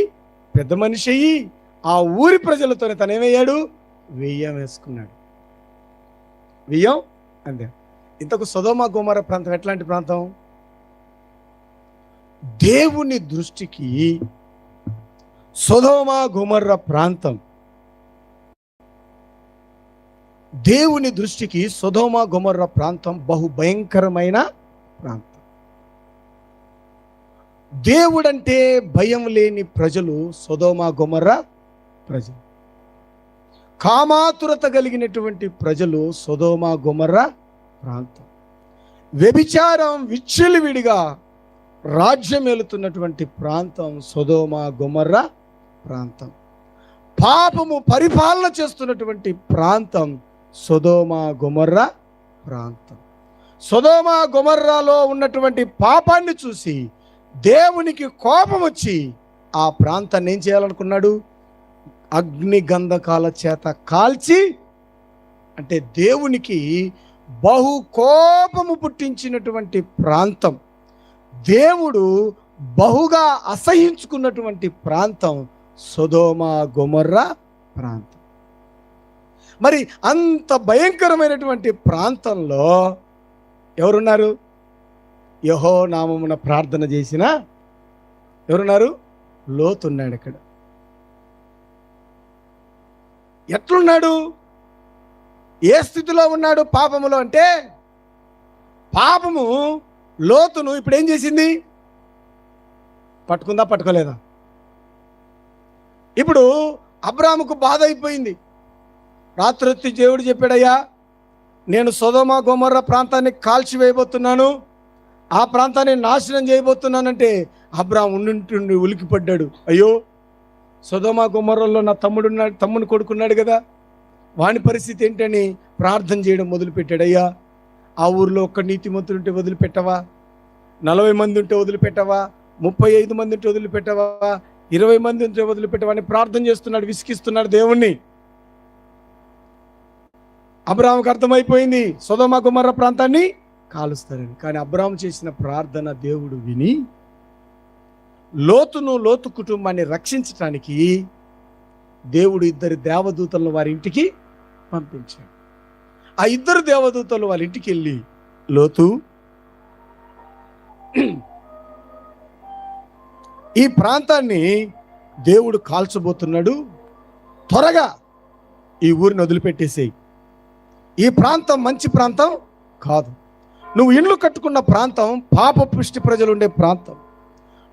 పెద్ద మనిషి అయ్యి, ఆ ఊరి ప్రజలతోనే తను ఏమయ్యాడు? వెయ్యం వేసుకున్నాడు. వెయ్యం అంతే. ఇంతకు సొదొమ గొమొర్రా ప్రాంతం ఎట్లాంటి ప్రాంతం? దేవుని దృష్టికి సొదొమ గొమొర్రా ప్రాంతం, దేవుని దృష్టికి సొదొమ గొమొర్రా ప్రాంతం బహు భయంకరమైన ప్రాంతం. దేవుడంటే భయం లేని ప్రజలు సొదొమ గొమొర్రా ప్రజలు, కామాతురత కలిగినటువంటి ప్రజలు సొదొమ గొమొర్రా ప్రాంతం. వ్యభిచారం విచ్చలవిడిగా రాజ్యం ఏలుతున్నటువంటి ప్రాంతం సొదొమ గొమొర్రా ప్రాంతం. పాపము పరిపాలన చేస్తున్నటువంటి ప్రాంతం సొదొమ గొమొర్రా ప్రాంతం. సొదొమ గొమొర్రాలో ఉన్నటువంటి పాపాన్ని చూసి దేవునికి కోపం వచ్చి ఆ ప్రాంతాన్ని ఏం చేయాలనుకున్నాడు? అగ్ని గంధకాల చేత కాల్చి, అంటే దేవునికి బహు కోపము పుట్టించినటువంటి ప్రాంతం, దేవుడు బహుగా అసహించుకున్నటువంటి ప్రాంతం సొదొమ గొమొర్రా ప్రాంతం. మరి అంత భయంకరమైనటువంటి ప్రాంతంలో ఎవరున్నారు? యెహోవా నామమున ప్రార్థన చేసిన ఎవరున్నారు? లోతు ఉన్నాడు. ఇక్కడ ఎట్లున్నాడు? ఏ స్థితిలో ఉన్నాడు పాపములో అంటే? పాపము లోతును ఇప్పుడు ఏం చేసింది? పట్టుకుందా పట్టుకోలేదా? ఇప్పుడు అబ్రాముకు బాధ అయిపోయింది. రాత్రి దేవుడు చెప్పాడయ్యా, నేను సొదొమ గొమొర్రా ప్రాంతాన్ని కాల్చివేయబోతున్నాను, ఆ ప్రాంతాన్ని నాశనం చేయబోతున్నానంటే అబ్రాము ఉండి ఉలికిపడ్డాడు. అయ్యో, సొదొమ గొమొర్రాలో నా తమ్ముని కొడుకున్నాడు కదా, వాని పరిస్థితి ఏంటని ప్రార్థన చేయడం మొదలుపెట్టాడు. అయ్యా, ఆ ఊరిలో ఒక్క నీతిమంతుడు ఉంటే వదిలిపెట్టవా? 40 మంది ఉంటే వదిలిపెట్టవా? 35 మంది ఉంటే వదిలిపెట్టవా? 20 మంది ఉంటే వదిలిపెట్టవా అని ప్రార్థన చేస్తున్నాడు, విసిగిస్తున్నాడు దేవుణ్ణి. అబ్రాముకు అర్థమైపోయింది సొదొమ గొమొర్రా ప్రాంతాన్ని కాలుస్తారని. కానీ అబ్రాము చేసిన ప్రార్థన దేవుడు విని లోతు కుటుంబాన్ని రక్షించటానికి దేవుడు 2 దేవదూతలను వారి ఇంటికి పంపించాడు. ఆ 2 దేవదూతలు వాళ్ళ ఇంటికి వెళ్ళి, లోతు, ఈ ప్రాంతాన్ని దేవుడు కాల్చబోతున్నాడు, త్వరగా ఈ ఊరిని వదిలిపెట్టేసేయి. ఈ ప్రాంతం మంచి ప్రాంతం కాదు. నువ్వు ఇండ్లు కట్టుకున్న ప్రాంతం పాప పుష్టి ప్రజలు ఉండే ప్రాంతం.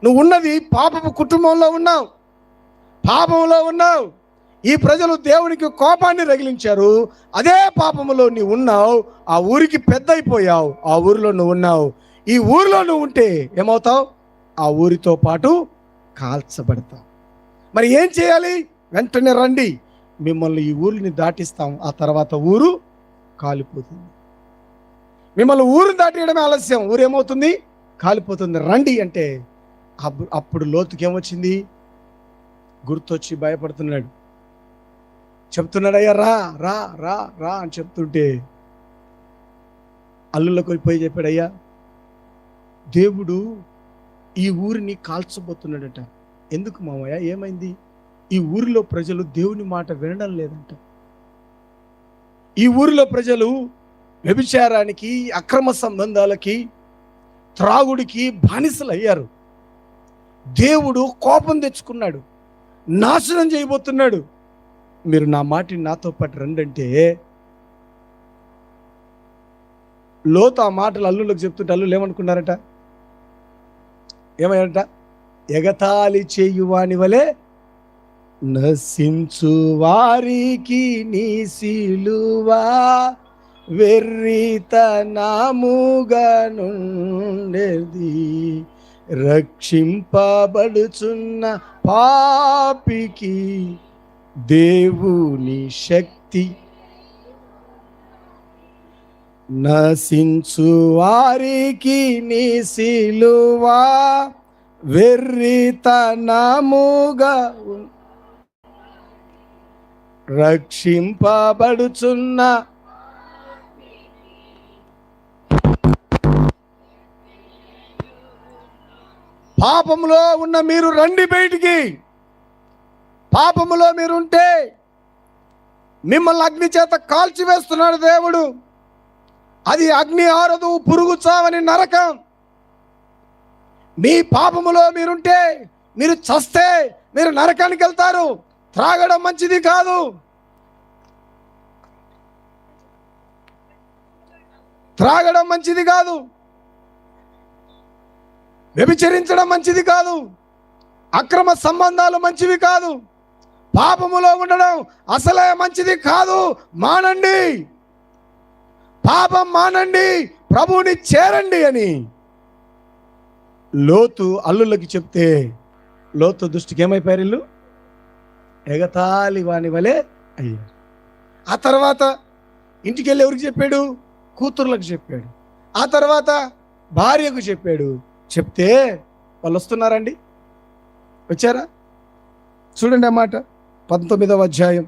నువ్వు ఉన్నది పాపపు కుటుంబంలో ఉన్నావు, పాపంలో ఉన్నావు. ఈ ప్రజలు దేవునికి కోపాన్ని రగిలించారు, అదే పాపములో నీవు ఉన్నావు. ఆ ఊరికి పెద్ద అయిపోయావు, ఆ ఊరిలో నువ్వు ఉన్నావు. ఈ ఊరిలో నువ్వు ఉంటే ఏమవుతావు? ఆ ఊరితో పాటు కాల్చబడతావు. మరి ఏం చేయాలి? వెంటనే రండి, మిమ్మల్ని ఈ ఊరిని దాటిస్తాం, ఆ తర్వాత ఊరు కాలిపోతుంది. మిమ్మల్ని ఊరు దాటియడమే ఆలస్యం, ఊరేమవుతుంది? కాలిపోతుంది. రండి అంటే అప్పుడు లోతుకి ఏమొచ్చింది? గుర్తొచ్చి భయపడుతున్నాడు. చెప్తున్నాడు, అయ్యా రా రా రా రా అని చెప్తుంటే అల్లుళ్ళకి పోయి చెప్పాడు, అయ్యా దేవుడు ఈ ఊరిని కాల్చబోతున్నాడట. ఎందుకు మామయ్య, ఏమైంది? ఈ ఊరిలో ప్రజలు దేవుని మాట వినడం లేదంట. ఈ ఊరిలో ప్రజలు వ్యభిచారానికి, అక్రమ సంబంధాలకి, త్రాగుడికి బానిసలు అయ్యారు. దేవుడు కోపం తెచ్చుకున్నాడు, నాశనం చేయబోతున్నాడు. మీరు నా మాటిని నాతో పాటు రండి అంటే లోతు ఆ మాటలు అల్లుళ్ళకి చెప్తుంటే అల్లుళ్ళు ఏమనుకున్నారట? ఏమయ్యారట? ఎగతాళి చేయువాని వలె నశించు వారికి నీ సిలువా వెర్రితనముగా నుండేది, రక్షింపబడుచున్న పాపికి దేవుని శక్తి. నశించు వారికి నీ సిలువా వెర్రితనముగా రక్షింపబడుచున్న పాపములో ఉన్న మీరు రండి బయటికి. పాపములో మీరుంటే మిమ్మల్ని అగ్ని చేత కాల్చివేస్తున్నాడు దేవుడు. అది అగ్ని ఆరదు, పురుగు చావని నరకం. మీ పాపములో మీరుంటే, మీరు చస్తే మీరు నరకానికి వెళ్తారు. త్రాగడం మంచిది కాదు, త్రాగడం మంచిది కాదు, వ్యభిచరించడం మంచిది కాదు, అక్రమ సంబంధాలు మంచివి కాదు, పాపములో ఉండడం అసలే మంచిది కాదు, మానండి, పాపం మానండి, ప్రభువుని చేరండి అని లోతు అల్లుళ్ళకి చెప్తే లోతు దృష్టికి ఏమైపోయారు? ఇల్లు ఎగతాళి వాని వలె అయ్యారు. ఆ తర్వాత ఇంటికి వెళ్ళి ఎవరికి చెప్పాడు? కూతుర్లకు చెప్పాడు. ఆ తర్వాత భార్యకు చెప్పాడు. చెప్తే వాళ్ళు వస్తున్నారండి, వచ్చారా? చూడండి ఆ మాట 19వ అధ్యాయం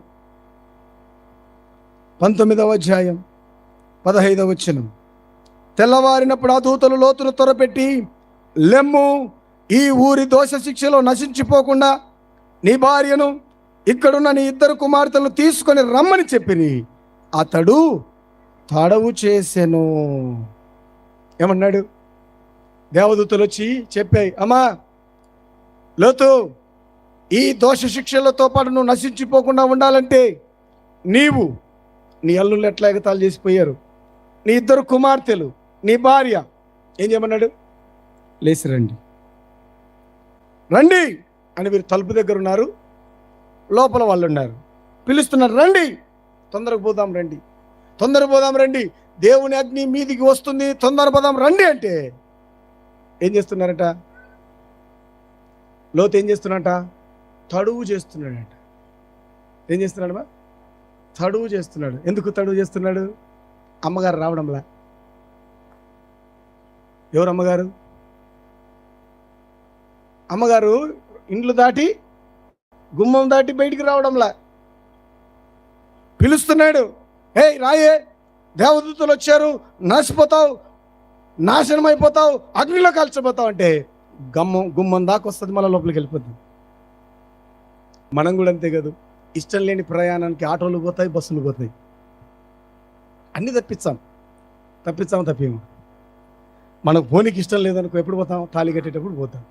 15వ వచనం. తెల్లవారినప్పుడు ఆ దూతలు లోతును త్వరపెట్టి, లెమ్ము, ఈ ఊరి దోష శిక్షలో నశించిపోకుండా నీ భార్యను ఇక్కడున్న నీ 2 కుమార్తెలను తీసుకొని రమ్మని చెప్పిరి. అతడు తడవు చేసెను. ఏమన్నాడు? దేవదూతలు వచ్చి చెప్పాయి, అమ్మా లోతు, ఈ దోష శిక్షలతో పాటు నువ్వు నశించిపోకుండా ఉండాలంటే నీవు, నీ అల్లుళ్ళు ఎట్లా ఎగతాళి చేసిపోయారు, నీ 2 కుమార్తెలు, నీ భార్య, ఏం చేయమన్నాడు? లేచి రండి, రండి అని. వీరు తలుపు దగ్గర ఉన్నారు, లోపల వాళ్ళు ఉన్నారు, పిలుస్తున్నారు, రండి, తొందరగా పోదాం రండి, తొందరగా పోదాం రండి, దేవుని అగ్ని మీదికి వస్తుంది, తొందర పోదాం రండి అంటే ఏం చేస్తున్నారట? లోతు ఏం చేస్తున్నాడట? తడువు చేస్తున్నాడట. ఏం చేస్తున్నాడమ్మా? తడువు చేస్తున్నాడు. ఎందుకు తడువు చేస్తున్నాడు? అమ్మగారు రావడంలా. ఎవరు అమ్మగారు? అమ్మగారు ఇండ్లు దాటి గుమ్మం దాటి బయటికి రావడంలా. పిలుస్తున్నాడు, హే రాయే, దేవదూతలు వచ్చారు, నాశిపోతావు, నాశనం అయిపోతావు, అగ్నిలో కాల్చిపోతావు అంటే గుమ్మం దాకా వస్తుంది, మళ్ళీ లోపలికి వెళ్ళిపోతుంది. మనం కూడా అంతే కదా, ఇష్టం లేని ప్రయాణానికి ఆటోలు పోతాయి, బస్సులు పోతాయి, అన్నీ తప్పిస్తాము. మనకు పోనీకి ఇష్టం లేదనుకో ఎప్పుడు పోతాం? తాళి కట్టేటప్పుడు పోతాం.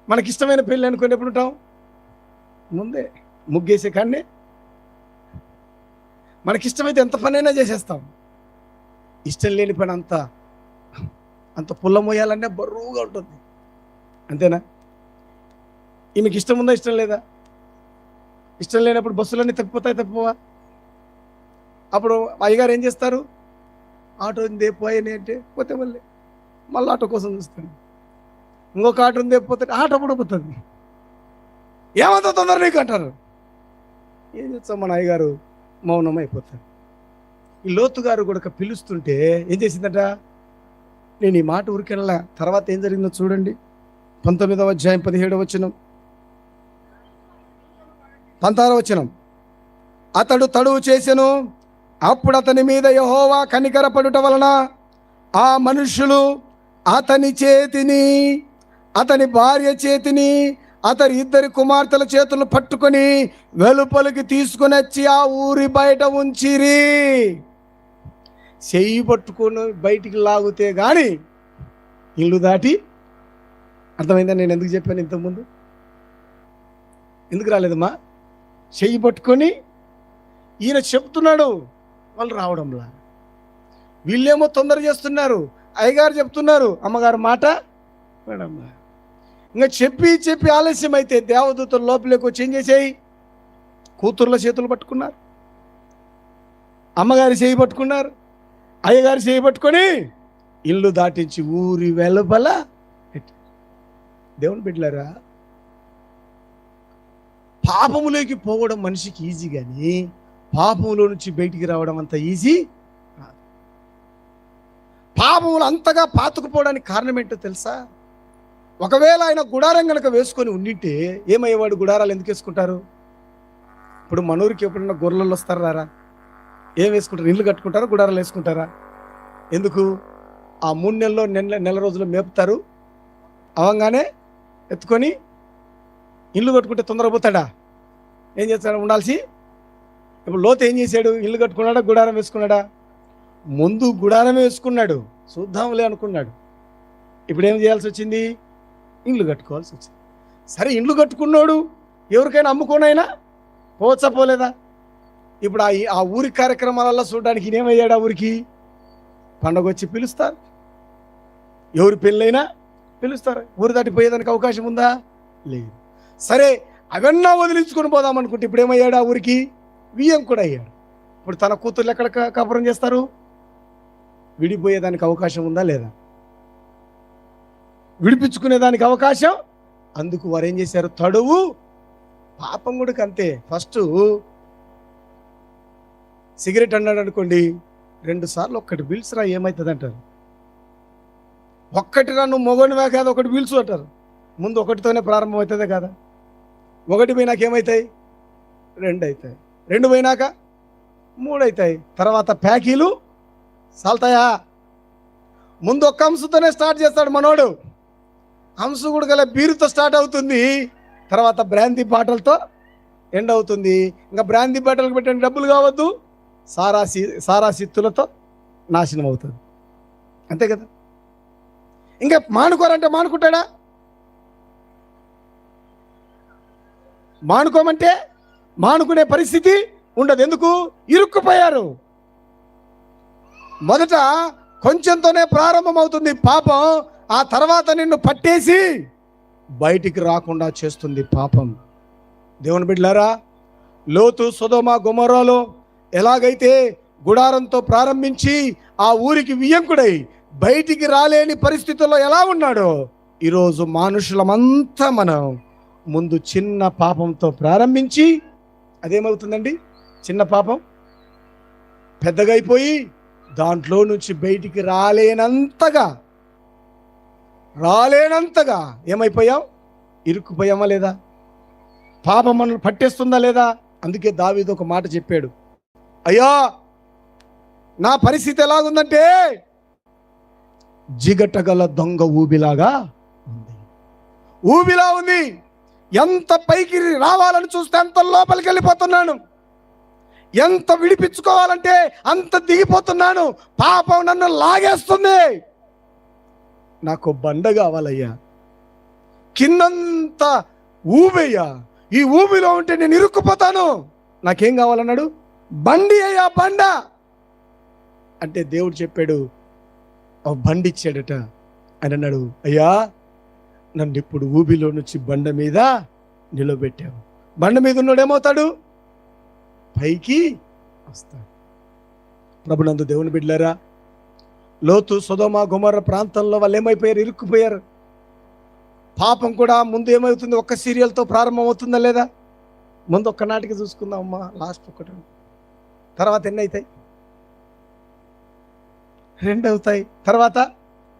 మనకి ఇష్టమైన పెళ్ళి అనుకుని ఎప్పుడు ఉంటాం? ముందే ముగ్గేసే కాడనే. మనకిష్టమైతే ఎంత పనైనా చేసేస్తాం. ఇష్టం లేని పని అంత పుల్ల మోయాలనే బరువుగా ఉంటుంది. అంతేనా? ఈమెకి ఇష్టం ఉందా, ఇష్టం లేదా? ఇష్టం లేనప్పుడు బస్సులన్నీ తప్పిపోవా? అప్పుడు అయ్యగారు ఏం చేస్తారు? ఆటో ఉంది పోయని అంటే పోతే మళ్ళీ ఆటో కోసం చూస్తాను. ఇంకొక ఆటో ఉంది పోతే ఆటో కూడా పోతుంది. ఏమంత తొందర నీకు అంటారు. ఏం చేస్తాం? మన అయ్యగారు మౌనం అయిపోతారు. ఈ లోతు గారు కూడా పిలుస్తుంటే ఏం చేసిందట? నేను ఈ మాట ఊరికెళ్ళా. తర్వాత ఏం జరిగిందో చూడండి. 19వ అధ్యాయం 17వ వచనం, 16వ వచనం. అతడు తడువు చేసెను, అప్పుడు అతని మీద యెహోవా కనికరపడుట వలన ఆ మనుషులు అతని చేతిని, అతని భార్య చేతిని, అతని 2 కుమార్తెల చేతులను పట్టుకొని వెలుపలికి తీసుకొని వచ్చి ఆ ఊరి బయట ఉంచిరి. చెయ్యి పట్టుకొని బయటికి లాగితే గాని ఇల్లు దాటి. అర్థమైందా నేను ఎందుకు చెప్పాను ఇంతకుముందు? ఎందుకు రాలేదమ్మా? చెయ్యి పట్టుకొని ఈయన చెప్తున్నాడు, వాళ్ళు రావడంలా. వీళ్ళేమో తొందర చేస్తున్నారు, అయ్యగారు చెప్తున్నారు, అమ్మగారు మాట మేడమ్మా. ఇంకా చెప్పి ఆలస్యం అయితే దేవదూతలు లోపలికి వచ్చి ఏం చేసాయి? కూతుర్ల చేతులు పట్టుకున్నారు, అమ్మగారి చేయి పట్టుకున్నారు, అయ్యగారి చేయి పట్టుకొని ఇల్లు దాటించి ఊరి వెలుపల. దేవుని బిడ్డలారా, పాపములోకి పోవడం మనిషికి ఈజీ, కానీ పాపములో నుంచి బయటికి రావడం అంత ఈజీ కాదు. పాపములు అంతగా పాతుకుపోవడానికి కారణం ఏంటో తెలుసా? ఒకవేళ ఆయన గుడారం కనుక వేసుకొని ఉండింటే ఏమయ్యేవాడు? గుడారాలు ఎందుకు వేసుకుంటారు? ఇప్పుడు మనూరికి ఎప్పుడన్నా గొర్రెలు వస్తారు రారా, ఏం వేసుకుంటారు? ఇల్లు కట్టుకుంటారా, గుడారాలు వేసుకుంటారా? ఎందుకు? ఆ 3 నెలల్లో నెల రోజులు మేపుతారు, అవంగానే ఎత్తుకొని ఇల్లు కట్టుకుంటే తొందరగా పోతాడా? ఏం చేస్తాడు? ఉండాల్సి. ఇప్పుడు లోతు ఏం చేశాడు? ఇల్లు కట్టుకున్నాడా, గుడారం వేసుకున్నాడా? ముందు గుడారం వేసుకున్నాడు, చూద్దాంలే అనుకున్నాడు. ఇప్పుడు ఏం చేయాల్సి వచ్చింది? ఇల్లు కట్టుకోవాల్సి వచ్చింది. సరే, ఇల్లు కట్టుకున్నాడు, ఎవరికైనా అమ్ముకోనైనా పోవచ్చా, పోలేదా? ఇప్పుడు ఆ ఊరి కార్యక్రమాలలో చూడడానికి ఈయనేమయ్యాడు? ఆ ఊరికి పండగ వచ్చి పిలుస్తారు, ఎవరి పెళ్ళైనా పిలుస్తారు. ఊరు దాటిపోయేదానికి అవకాశం ఉందా? లేదు. సరే, అవన్నా వదిలించుకొని పోదాం అనుకుంటే ఇప్పుడు ఏమయ్యాడు? ఆ ఊరికి వియ్యంకుడు అయ్యాడు. ఇప్పుడు తన కూతుర్లు ఎక్కడ కాపురం చేస్తారు? విడిపోయేదానికి అవకాశం ఉందా లేదా? విడిపించుకునేదానికి అవకాశం. అందుకు వారు ఏం చేశారు? తడువు. పాపం కూడా అంతే. ఫస్ట్ సిగరెట్ అన్నాడు అనుకోండి, 2 సార్లు ఒక్కటి పీల్చురా ఏమవుతుంది అంటారు. ఒక్కటిరా నువ్వు మొగనివా కాదు, ఒకటి పీల్చు అంటారు. ముందు ఒకటితోనే ప్రారంభం అవుతుందే కదా. 1 పోయినాక ఏమవుతాయి? 2 అవుతాయి. 2 పోయినాక 3 అవుతాయి. తర్వాత ప్యాకీలు సాల్తాయా? ముందు ఒక్క అంశతోనే స్టార్ట్ చేస్తాడు మనోడు. అంశ కూడా గల బీరుతో స్టార్ట్ అవుతుంది, తర్వాత బ్రాందీ బాటలతో ఎండ్ అవుతుంది. ఇంకా బ్రాందీ బాటలకు పెట్టిన డబ్బులు కావద్దు, సారా సిత్తులతో నాశనం అవుతుంది. అంతే కదా. ఇంకా మానుకోరంటే మానుకుంటాడా? మానుకోమంటే మానుకునే పరిస్థితి ఉండదు. ఎందుకు? ఇరుక్కుపోయారు. మొదట కొంచెంతోనే ప్రారంభం అవుతుంది పాపం, ఆ తర్వాత నిన్ను పట్టేసి బయటికి రాకుండా చేస్తుంది పాపం. దేవుని బిడ్డలారా, లోతు సొదొమ గొమొర్రాలో ఎలాగైతే గుడారంతో ప్రారంభించి ఆ ఊరికి వియ్యంకుడై బయటికి రాలేని పరిస్థితుల్లో ఎలా ఉన్నాడో, ఈరోజు మనుషులమంతా మనం ముందు చిన్న పాపంతో ప్రారంభించి అదేమవుతుందండి? చిన్న పాపం పెద్దగా అయిపోయి దాంట్లో నుంచి బయటికి రాలేనంతగా ఏమైపోయాం? ఇరుక్కుపోయామా లేదా? పాపం మనల్ని పట్టేస్తుందా లేదా? అందుకే దావీదు ఒక మాట చెప్పాడు, అయ్యా నా పరిస్థితి ఎలాగుందంటే జిగటగల దొంగ ఊబిలాగా ఉంది. ఊబిలా ఉంది. ఎంత పైకి రావాలని చూస్తే అంత లోపలికి వెళ్ళిపోతున్నాను, ఎంత విడిపించుకోవాలంటే అంత దిగిపోతున్నాను. పాపం నన్ను లాగేస్తుంది. నాకు బండ కావాలయ్యా, కిందంత ఊబయ్యా, ఈ ఊబిలో ఉంటే నేను ఇరుక్కుపోతాను. నాకేం కావాలన్నాడు? బండి అయ్యా, బండ అంటే దేవుడు చెప్పాడు, బండి ఇచ్చాడట. అని అన్నాడు, అయ్యా నన్ను ఇప్పుడు ఊబిలో నుంచి బండ మీద నిలబెట్టావు. బండ మీద ఉన్నాడు ఏమవుతాడు? పైకి వస్తాడు. ప్రభునందు దేవుని బిడ్డలారా, లోతు సొదొమ గొమొర్రా ప్రాంతంలో వాళ్ళు ఏమైపోయారు? ఇరుక్కుపోయారు. పాపం కూడా ముందు ఏమవుతుంది? ఒక్క సీరియల్తో ప్రారంభం అవుతుందా లేదా? ముందు ఒక్క నాటికి చూసుకుందాం అమ్మా, లాస్ట్ ఒకటి. తర్వాత ఎన్ని అవుతాయి? 2 అవుతాయి. తర్వాత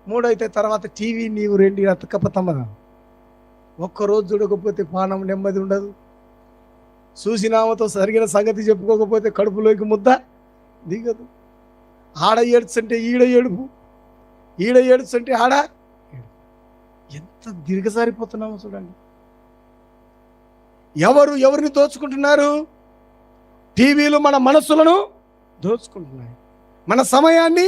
3 అవుతాయి. తర్వాత టీవీ నీవు 2 అతకపతమ్మా. ఒక్కరోజు చూడకపోతే పానం నెమ్మది ఉండదు. చూసినామతో సరిగిన సంగతి చెప్పుకోకపోతే కడుపులోకి ముద్ద దిగదు. ఆడ ఏడ్చంటే ఈడ ఏడుపు, ఈడ ఏడ్చంటే ఆడ. ఎంత దిగజారిపోతున్నామో చూడండి. ఎవరిని దోచుకుంటున్నారు? టీవీలు మన మనస్సులను దోచుకుంటున్నాయి, మన సమయాన్ని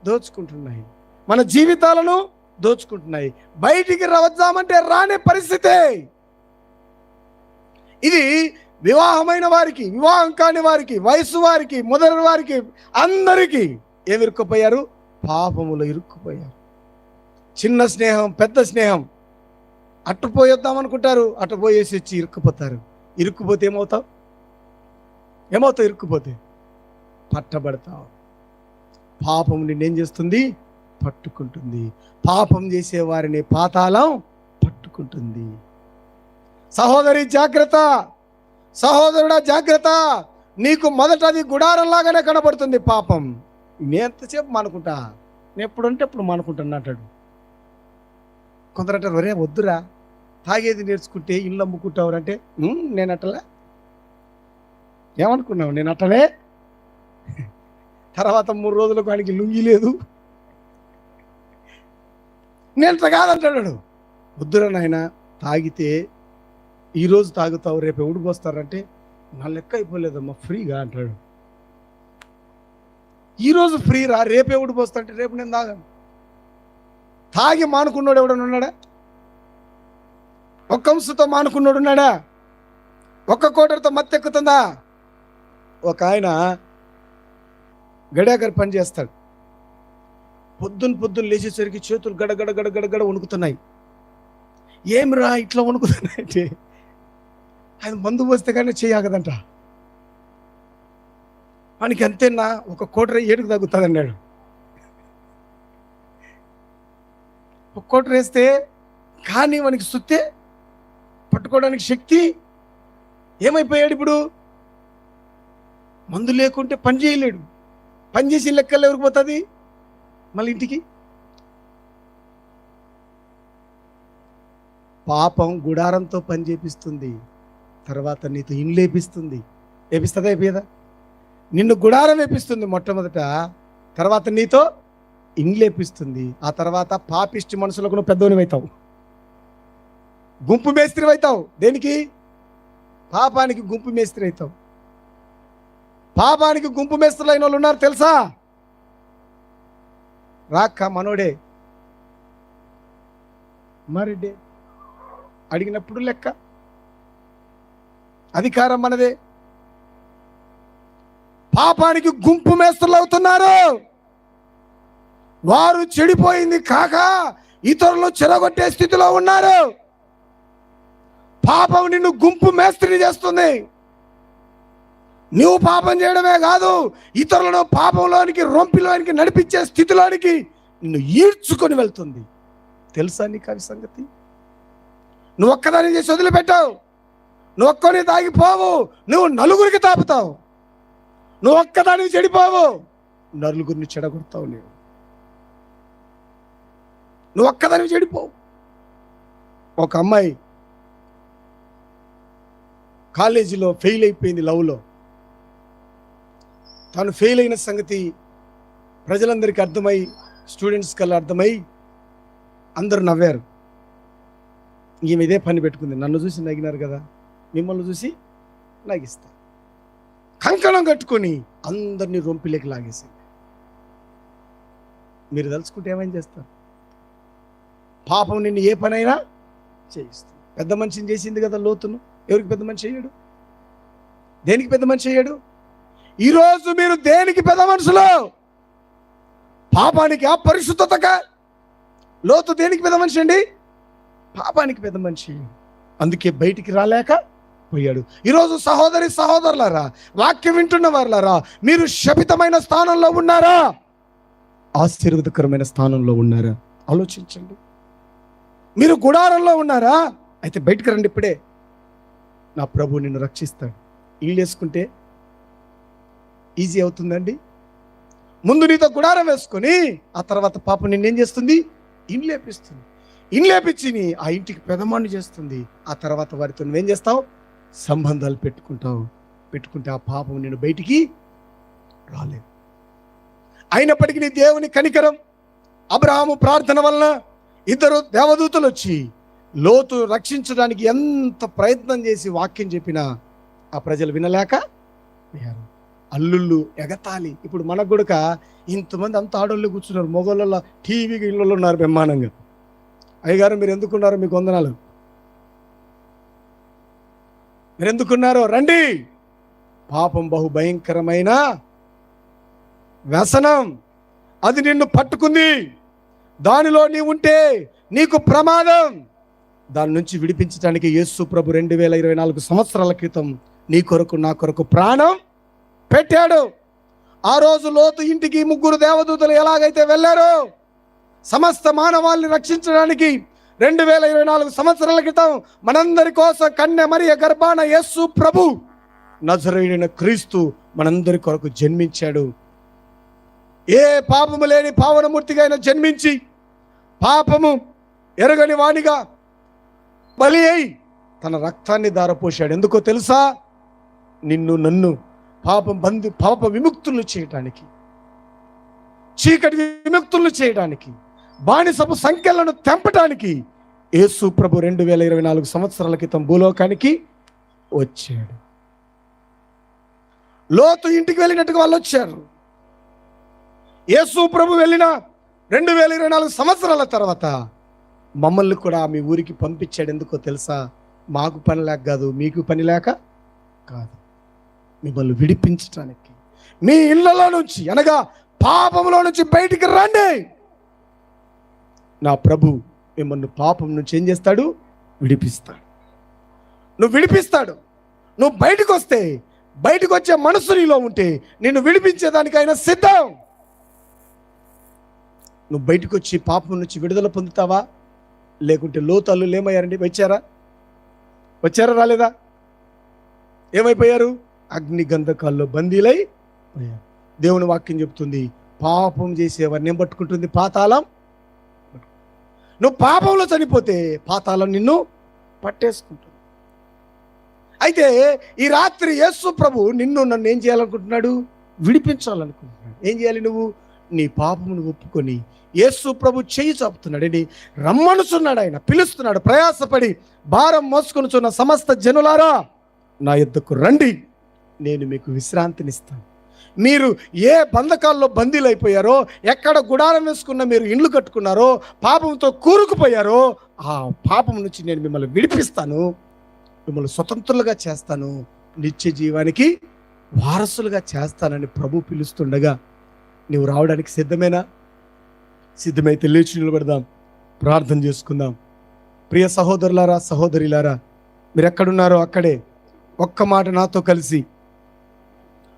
దోచుకుంటున్నాయి, మన జీవితాలను దోచుకుంటున్నాయి. బయటికి వద్దామంటే రానే పరిస్థితే. ఇది వివాహమైన వారికి, వివాహం కాని వారికి, వయసు వారికి, ముదరి వారికి, అందరికీ ఏమి ఇరుక్కుపోయారు? పాపములో ఇరుక్కుపోయారు. చిన్న స్నేహం, పెద్ద స్నేహం, అటు పోయొద్దాం అనుకుంటారు, అటు పోయేసి వచ్చి ఇరుక్కుపోతారు. ఇరుక్కుపోతే ఏమవుతావు? ఇరుక్కుపోతే పట్టబడతావు. పాపం నిన్నేం చేస్తుంది? పట్టుకుంటుంది. పాపం చేసే వారిని పాతాళం పట్టుకుంటుంది. సహోదరి జాగ్రత్త, సహోదరుడా జాగ్రత్త. నీకు మొదట అది గుడారంలాగానే కనబడుతుంది పాపం. నేను ఎంతసేపు మానుకుంటా, నేను ఎప్పుడంటే ఎప్పుడు మానుకుంటాను అంటాడు. కొందరంటారు, ఒరే వద్దురా, తాగేది నేర్చుకుంటే ఇల్లు అమ్ముకుంటావు అంటే, నేను అట్టలే. ఏమనుకున్నావు? నేను అట్టలే. తర్వాత 3 రోజులకు వాడికి లుంగి లేదు. నేను అట్లా కాదంటాడు. వద్దురా నాయన, తాగితే ఈరోజు తాగుతావు, రేపు ఎవడు పోస్తారంటే, నా లెక్క అయిపోలేదమ్మా, ఫ్రీగా అంటాడు. ఈరోజు ఫ్రీ రా, రేపు ఎవడు పోస్తా అంటే, రేపు నేను తాగాను. తాగి మానుకున్నాడు ఎవడన్నా ఉన్నాడా? ఒక్క అంశతో మానుకున్నాడు ఉన్నాడా? ఒక్క కోటరితో మత్తెక్కుతుందా? ఒక ఆయన గడియాకర్ పని చేస్తాడు. పొద్దున్న లేచేసరికి చేతులు గడగడ వణుకుతున్నాయి. ఏమిరా ఇట్లా వణుకుతున్నాయంటే, ఆయన మందు పోస్తే కానీ చేయగదంట. వానికి అంతేనా, ఒక కోటర ఏడుకు తగ్గుతుంది అన్నాడు. ఒక కోటర వేస్తే కానీ వానికి సుత్తే పట్టుకోవడానికి శక్తి ఏమైపోయాడు. ఇప్పుడు మందు లేకుంటే పని చేయలేడు. పని చేసి లెక్కలు ఎవరికి పోతుంది మళ్ళీ ఇంటికి. పాపం గుడారంతో పని చేపిస్తుంది, తర్వాత నీతో ఇండ్లు వేపిస్తుంది. వేపిస్తుందా అయిపోయేదా? నిన్ను గుడారం వేపిస్తుంది మొట్టమొదట, తర్వాత నీతో ఇండ్లు వేపిస్తుంది. ఆ తర్వాత పాపిష్టి మనుషులకు నువ్వు పెద్దోని అవుతావు, గుంపు మేస్త్రి అవుతావు. దేనికి? పాపానికి గుంపు మేస్త్రి అవుతావు. పాపానికి గుంపు మేస్త్రులు అయిన వాళ్ళు ఉన్నారు తెలుసా? రాక్క మనోడే మరిడే అడిగినప్పుడు లెక్క. అధికారం మనదే. పాపానికి గుంపు మేస్త్రులు అవుతున్నారు. వారు చెడిపోయింది కాక ఇతరులు చెరగొట్టే స్థితిలో ఉన్నారు. పాపం నిన్ను గుంపు మేస్త్రిని చేస్తుంది. నువ్వు పాపం చేయడమే కాదు, ఇతరులను పాపంలోనికి, రొంపిలోనికి నడిపించే స్థితిలోనికి నిన్ను ఈడ్చుకొని వెళ్తుంది. తెలుసా నీకు అవి సంగతి? నువ్వు ఒక్కదాన్ని చేసి వదిలిపెట్టావు, నువ్వు ఒక్కని తాగిపోవు, నువ్వు నలుగురికి తాపుతావు. నువ్వు ఒక్కదానికి చెడిపోవు, నలుగురిని చెడగొడతావు. నువ్వు ఒక్కదానికి చెడిపోవు. ఒక అమ్మాయి కాలేజీలో ఫెయిల్ అయిపోయింది లవ్లో. తాను ఫెయిల్ అయిన సంగతి ప్రజలందరికీ అర్థమై, స్టూడెంట్స్ కల్లా అర్థమై అందరూ నవ్వారు. ఈమె ఇదే పని పెట్టుకుంది. నన్ను చూసి నగినారు కదా, మిమ్మల్ని చూసి నగిస్తా. కంకణం కట్టుకొని అందరినీ రొంపిలోకి లాగేసింది. మీరు తలుచుకుంటే ఏమైనా చేస్తారు? పాపం నిన్ను ఏ పనైనా చేయిస్తుంది. పెద్ద మనిషిని చేసింది కదా లోతును. ఎవరికి పెద్ద మనిషి అయ్యాడు? దేనికి పెద్ద మనిషి అయ్యాడు? ఈరోజు మీరు దేనికి పెద్ద మనుషులు? పాపానికి, అపరిశుద్ధతగా. లోతు దేనికి పెద్ద మనిషి అండి? పాపానికి పెద్ద మనిషి. అందుకే బయటికి రాలేక పోయాడు. ఈరోజు సహోదరి సహోదరులారా, వాక్యం వింటున్న వారులారా, మీరు శపితమైన స్థానంలో ఉన్నారా, ఆశీర్వాదకరమైన స్థానంలో ఉన్నారా? ఆలోచించండి. మీరు గుడారంలో ఉన్నారా? అయితే బయటికి రండి ఇప్పుడే. నా ప్రభు నిన్ను రక్షిస్తాడు. ఇల్లు వేసుకుంటే ఈజీ అవుతుందండి. ముందు నీతో గుడారం వేసుకొని ఆ తర్వాత పాపం నిన్నేం చేస్తుంది? ఇండ్లు లేపిస్తుంది. ఇండ్లు లేపించి ఆ ఇంటికి పెదమాన్ని చేస్తుంది. ఆ తర్వాత వారితో నువ్వేం చేస్తావు? సంబంధాలు పెట్టుకుంటే ఆ పాపం నేను బయటికి రాలేదు. అయినప్పటికీ నీ దేవుని కనికరం, అబ్రహాము ప్రార్థన వలన ఇద్దరు దేవదూతలు వచ్చి లోతు రక్షించడానికి ఎంత ప్రయత్నం చేసి వాక్యం చెప్పినా ఆ ప్రజలు వినలేక అల్లుళ్ళు ఎగతాళి. ఇప్పుడు మనకు కూడా ఇంతమంది అంత ఆడోళ్ళు కూర్చున్నారు, మొగోళ్ళ టీవీకి ఇళ్ళలో ఉన్నారు బ్రహ్మాండంగా. అయ్యగారు మీరు ఎందుకున్నారో మీకు వందనాలు. మీరు ఎందుకున్నారో రండి. పాపం బహు భయంకరమైన వ్యసనం, అది నిన్ను పట్టుకుంది. దానిలో నీవు ఉంటే నీకు ప్రమాదం. దాని నుంచి విడిపించడానికి యేసు ప్రభు 2024 సంవత్సరాల క్రితం నీ కొరకు నా కొరకు ప్రాణం పెట్టాడు. ఆ రోజు లోతు ఇంటికి 3 దేవదూతలు ఎలాగైతే వెళ్ళారో, సమస్త మానవాళిని రక్షించడానికి 2024 సంవత్సరాల క్రితం మనందరి కోసం కన్య మరియ గర్భాన యేసు ప్రభు నజరేయుడైన క్రీస్తు మనందరి కొరకు జన్మించాడు. ఏ పాపము లేని పావనమూర్తిగా ఆయన జన్మించి పాపము ఎరగని వానిగా బలి అయి తన రక్తాన్ని ధారపోశాడు. ఎందుకో తెలుసా? నిన్ను నన్ను పాప విముక్తులు చేయడానికి, చీకటి విముక్తులు చేయడానికి, బానిసపు సంఖ్యలను తెంపడానికి యేసు ప్రభు 2024 సంవత్సరాల క్రితం భూలోకానికి వచ్చాడు. లోతు ఇంటికి వెళ్ళినట్టుగా వాళ్ళు వచ్చారు. యేసు ప్రభు వెళ్ళిన 2024 సంవత్సరాల తర్వాత మమ్మల్ని కూడా మీ ఊరికి పంపించాడు. ఎందుకో తెలుసా? మాకు పని లేక కాదు, మీకు పని లేక కాదు, మిమ్మల్ని విడిపించడానికి. మీ ఇళ్లలో నుంచి అనగా పాపంలో నుంచి బయటికి రండి. నా ప్రభు మిమ్మల్ని పాపం నుంచి ఏం చేస్తాడు? విడిపిస్తాడు. నువ్వు విడిపిస్తాడు. నువ్వు బయటకు వస్తే, బయటకు వచ్చే మనసు నీలో ఉంటే నిన్ను విడిపించేదానికి ఆయన సిద్ధం. నువ్వు బయటకు వచ్చి పాపం నుంచి విడుదల పొందుతావా? లేకుంటే లోతు అల్లులు ఏమయ్యారండి? వచ్చారా రాలేదా? ఏమైపోయారు? అగ్ని గంధకాల్లో బందీలై పోయారు. దేవుని వాక్యం చెప్తుంది, పాపం చేసేవారిని ఏం పట్టుకుంటుంది? పాతాళం. నువ్వు పాపంలో చనిపోతే పాతాళం నిన్ను పట్టేసుకుంటుంది. అయితే ఈ రాత్రి యేసు ప్రభు నన్ను ఏం చేయాలనుకుంటున్నాడు? విడిపించాలనుకుంటున్నాడు. ఏం చేయాలి? నువ్వు నీ పాపమును ఒప్పుకొని యేసు ప్రభు చెయ్యి చాపుతున్నాడు. రమ్మనుచున్నాడు, ఆయన పిలుస్తున్నాడు. ప్రయాసపడి భారం మోసుకొనుచున్న సమస్త జనులారా నా యొద్దకు రండి, నేను మీకు విశ్రాంతినిస్తాను. మీరు ఏ బంధకాల్లో బందీలు అయిపోయారో, ఎక్కడ గుడారం వేసుకున్న మీరు ఇండ్లు కట్టుకున్నారో, పాపంతో కూరుకుపోయారో, ఆ పాపం నుంచి నేను మిమ్మల్ని విడిపిస్తాను, మిమ్మల్ని స్వతంత్రులుగా చేస్తాను, నిత్య జీవానికి వారసులుగా చేస్తానని ప్రభు పిలుస్తుండగా నీవు రావడానికి సిద్ధమేనా? సిద్ధమైతే లేచి నిలబడదాం, ప్రార్థన చేసుకుందాం. ప్రియ సహోదరులారా, సహోదరిలారా, మీరు ఎక్కడున్నారో అక్కడే ఒక్క మాట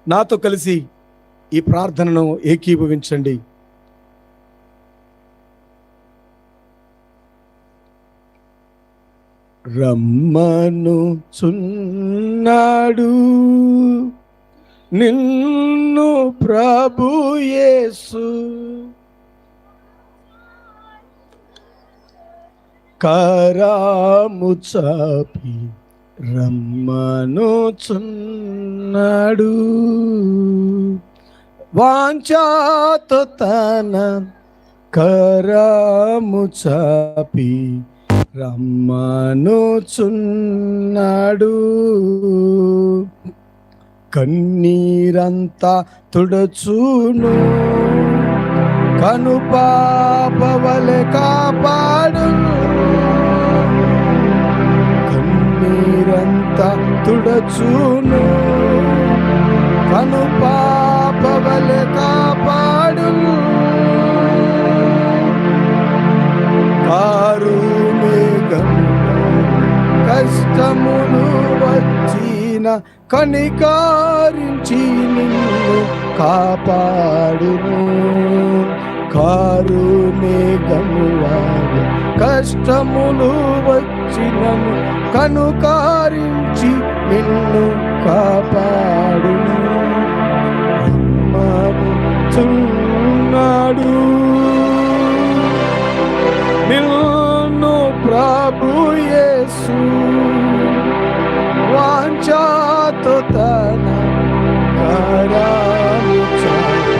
నాతో కలిసి ఈ ప్రార్థనను ఏకీభవించండి. రమ్మనుచున్నాడు నిన్ను ప్రభు యేసు, కరము చాపి రమ్మనుచున్నాడు. వాంఛతో తన కరము చాపి రమ్మనుచున్నాడు. కన్నీరంతా తుడచును, కను పాపవలె కాపాడును. కన్నీరంతా తుడచును, కను పాపవలె కాపాడును. కారు మేఘము కష్టములు వచ్చిన కనికారించి నిన్ను కాపాడును. కారు మేఘము వారి కష్టములు వచ్చినను కనుకారించి నిన్ను కాపాడును. రమ్మనుచున్నాడు నిన్ను ప్రభు యేసు, వాంఛతో తన కరము చాపి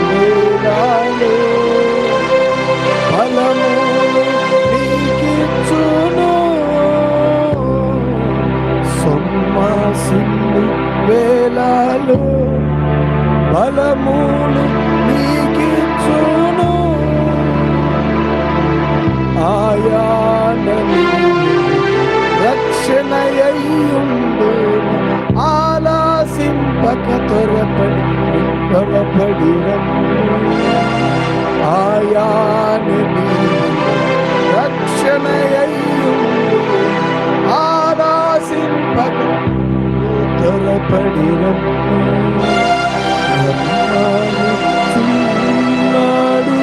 సొమ్మసిల్లురాలే ఫలములు నీకిచ్చును. సొమ్మసిల్లు వేళలో ఫలములు నీకిచ్చును. ఆయానని రక్షణయ్యుండు, ఆలాసింపక త్వరపడి ఆయానని రక్షణయ్యుండు, ఆలాసింపక త్వరపడి రమ్మనుచున్నాడు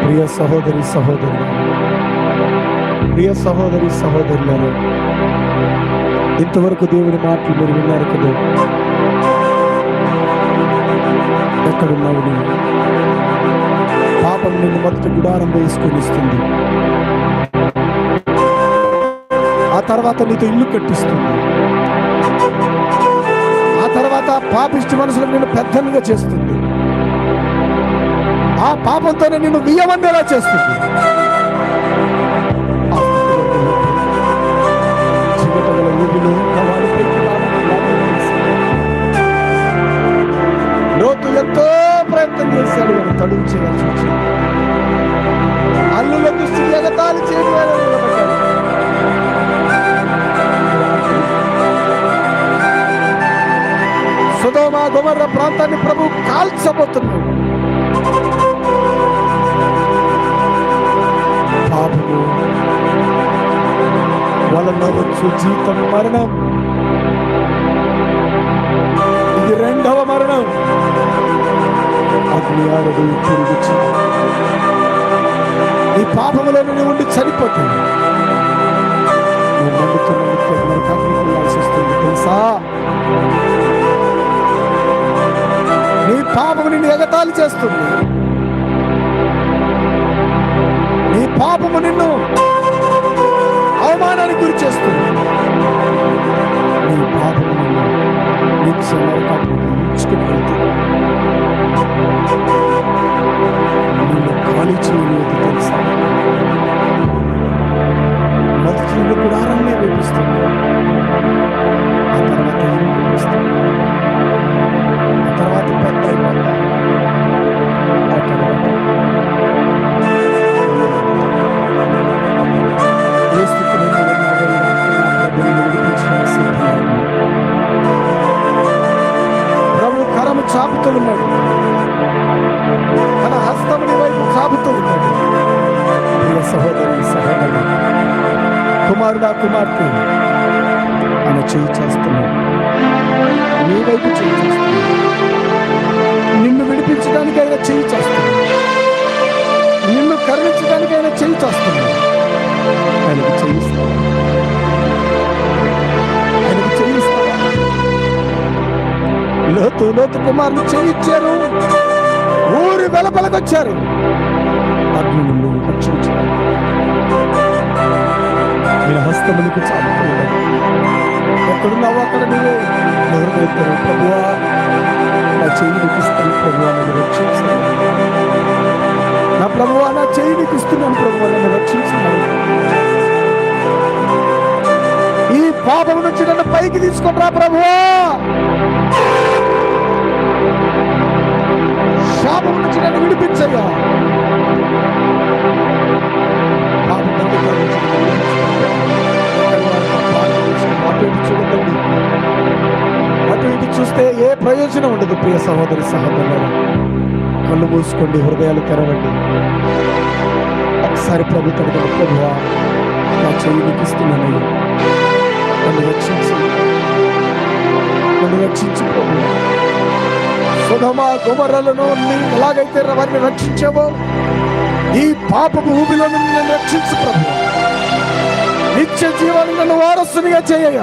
ప్రియ సహోదరి సహోదరులారా, ఇంతవరకు దేవుని మాటలు మీరు విన్నారు కదా. ఎక్కడున్నావు నువ్వు? పాపం నిన్ను మొదటి గుడారం వేసుకొని ఇస్తుంది, ఆ తర్వాత నీతో ఇల్లు కట్టిస్తుంది, ఆ తర్వాత పాపిష్టి మనసులకు నిన్ను పెద్దలుగా చేస్తుంది, ఆ పాపంతోనే నిన్ను వియ్యవందేలా చేస్తుంది. అడుగు చేయాల్సి వచ్చింది. అల్లుల దృష్టి ఎగతాళి చేయడం నిలబడ్డాడు. సొదొమ గొమొర్రా ప్రాంతాన్ని ప్రభు కాల్చబోతున్నాడు. పాపము వలన వచ్చు జీతం మరణం. ఇది రెండవ మరణం. అగ్ని ఆరదు తిరిగి నీ పాపములో నువ్వు ఉండి చనిపోతే నువ్వు మండుతున్న నరకాగ్నికి వస్తుంది తెలుసా? నీ పాపము నిన్ను ఎగతాళి చేస్తుంది. నీ పాపము నిన్ను అవమానానికి గురి చేస్తుంది. నీ పాపము నిన్ను నిత్య నరకాగ్నికి ఈడ్చుకుని వెళ్తుంది. నిన్ను ఖాళీ చేయలేదు తెలుసా? మొదటి నిన్ను గుడారాన్నే వేపిస్తుంది. ఆ తర్వాత ఇల్లు వేపిస్తుంది. ఆ తర్వాత పెద్ద అయిపోతా. ఆ తర్వాత ఏ స్థితిలో ప్రభు కరము చాపుతూ ఉన్నాడు. తన హస్తముని వైపు చాపుతూ ఉన్నాడు. సహోదరి సహోదరు, కుమారుడా కుమార్తె, ఆయన చేయి చేస్తున్నాడు. నీ వైపు చేయి చేస్తున్నాడు. నిన్ను విడిపించడానికి ఆయన చేయి చేస్తున్నాడు. నిన్ను కరుణించడానికి ఆయన చేయి చేస్తున్నాడు. ఆయనకు చేయిస్తాడు. ఆయనకు చేయిస్తాడు. లోతు కుమారులు చేయించారు. ఊరి వెలపలకొచ్చారు. అగ్ని నుండి రక్షించారు. నేను హస్తములకు చాలుతున్నాడు. ఎక్కడున్నావు అక్కడ నువ్వు ఎవరు ప్రభువా నా చెయ్యి నీకు ఇస్తాను ప్రభువా నన్ను రక్షించాను. నా ప్రభువా నా చెయ్యి నీకు ఇస్తున్నాను ప్రభువా నన్ను రక్షించాను. ఈ పాపం నుంచి నన్ను పైకి తీసుకుంటా ప్రభువా. శాపం నుంచి నన్ను విడిపించయ్యా. అటు ఇటు చూస్తే ఏ ప్రయోజనం ఉండదు. ప్రియ సహోదరి సహోదరులారా, కళ్ళు మూసుకోండి, హృదయాలు తెరవండి. ఒకసారి ప్రభు తరగతి ప్రభువా నా చెయ్యి నీకు ఇస్తున్నాను. నన్ను రక్షించి ప్రభు. సొదొమ గొమొర్రాలను ఎలాగైతే వారిని రక్షించావో ఈ పాపపు ఊబిలో నుండి నన్ను రక్షించు ప్రభు. నిత్య జీవాన్ని నన్ను వారసునిగా చేయ.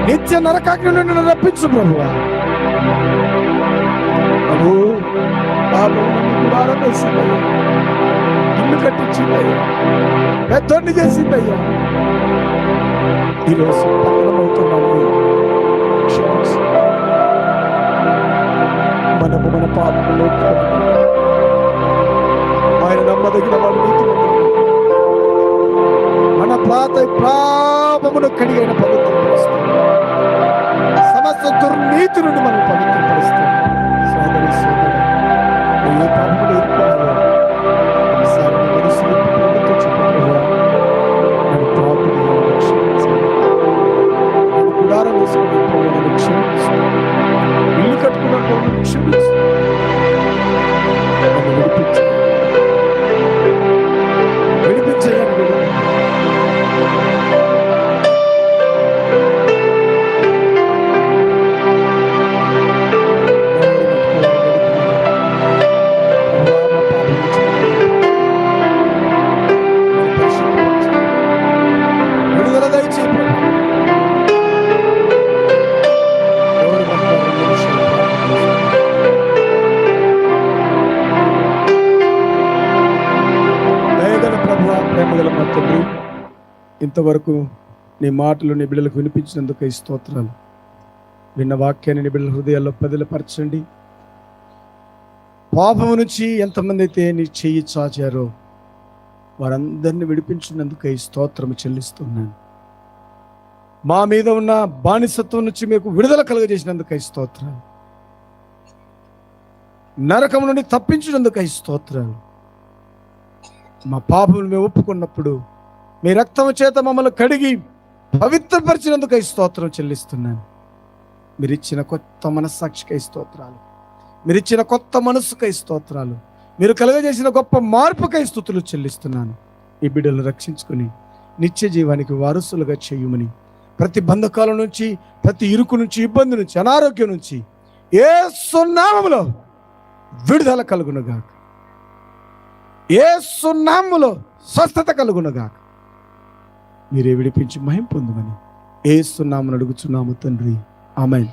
నిత్య నరకాగ్ని నుండి నన్ను రప్పించు ప్రభు. ప్రభు పాపం గుడారం వేసిందయ్యా, ఇల్లు కట్టించిందయ్యా, పెద్దోడిని చేసిందయ్యా. ఈరోజు పతనమవుతున్నాము. క్షమించు. మనము మన పాపంలో ఆయన నమ్మదగిన వాడు, నీతిమంతుడు. మన పాపమును కడిగైన పవిత్రపరుస్తాడు. సమస్త దుర్నీతి నుండి మనం పవిత్రపరుస్తాం. సోదరి సోదరు, ఏ పాపములు ఎదుర్కొన్నావో ఒకసారి నీ మనసులో ప్రభుత్వం చెప్పుకోవా. నేను పాపని క్షమించాను. నేను గుడారం వేసుకునే ప్రభువును క్షమించు. ఇల్లు కట్టుకున్న ప్రభువును క్షమించు. నన్ను విడిపించు. ఇంతవరకు నీ మాటలు నీ బిడ్డలకు వినిపించినందుకు ఈ స్తోత్రాలు. విన్న వాక్యాన్ని నీ బిడ్డల హృదయాల్లో పదిలపరచండి. పాపము నుంచి ఎంతమంది అయితే నీ చెయ్యి చాచారో వారందరినీ విడిపించినందుకు ఈ స్తోత్రము చెల్లిస్తున్నాను. మా మీద ఉన్న బానిసత్వం నుంచి మీకు విడుదల కలుగజేసినందుకు ఈ స్తోత్రాలు. నరకం నుండి తప్పించినందుకై స్తోత్రాలు. మా పాపములు మేము ఒప్పుకున్నప్పుడు మీ రక్తము చేత మమ్మల్ని కడిగి పవిత్రపరిచినందుకై స్తోత్రం చెల్లిస్తున్నాను. మీరిచ్చిన కొత్త మనస్సాక్షికై స్తోత్రాలు, మీరిచ్చిన కొత్త మనస్సుకై స్తోత్రాలు, మీరు కలుగజేసిన గొప్ప మార్పుకై స్తుతులు చెల్లిస్తున్నాను. ఈ బిడ్డలను రక్షించుకుని నిత్య జీవానికి వారసులుగా చేయుమని, ప్రతి బంధకాల నుంచి, ప్రతి ఇరుకు నుంచి, ఇబ్బంది నుంచి, అనారోగ్యం నుంచి యేసు నామములో విడుదల కలుగునుగాక, యేసు నామములో స్వస్థత కలుగునుగాక. మీరే విడిపించి మహిమ పొందుమని యేసు నామమున అడుగుచున్నాము తండ్రి. ఆమేన్.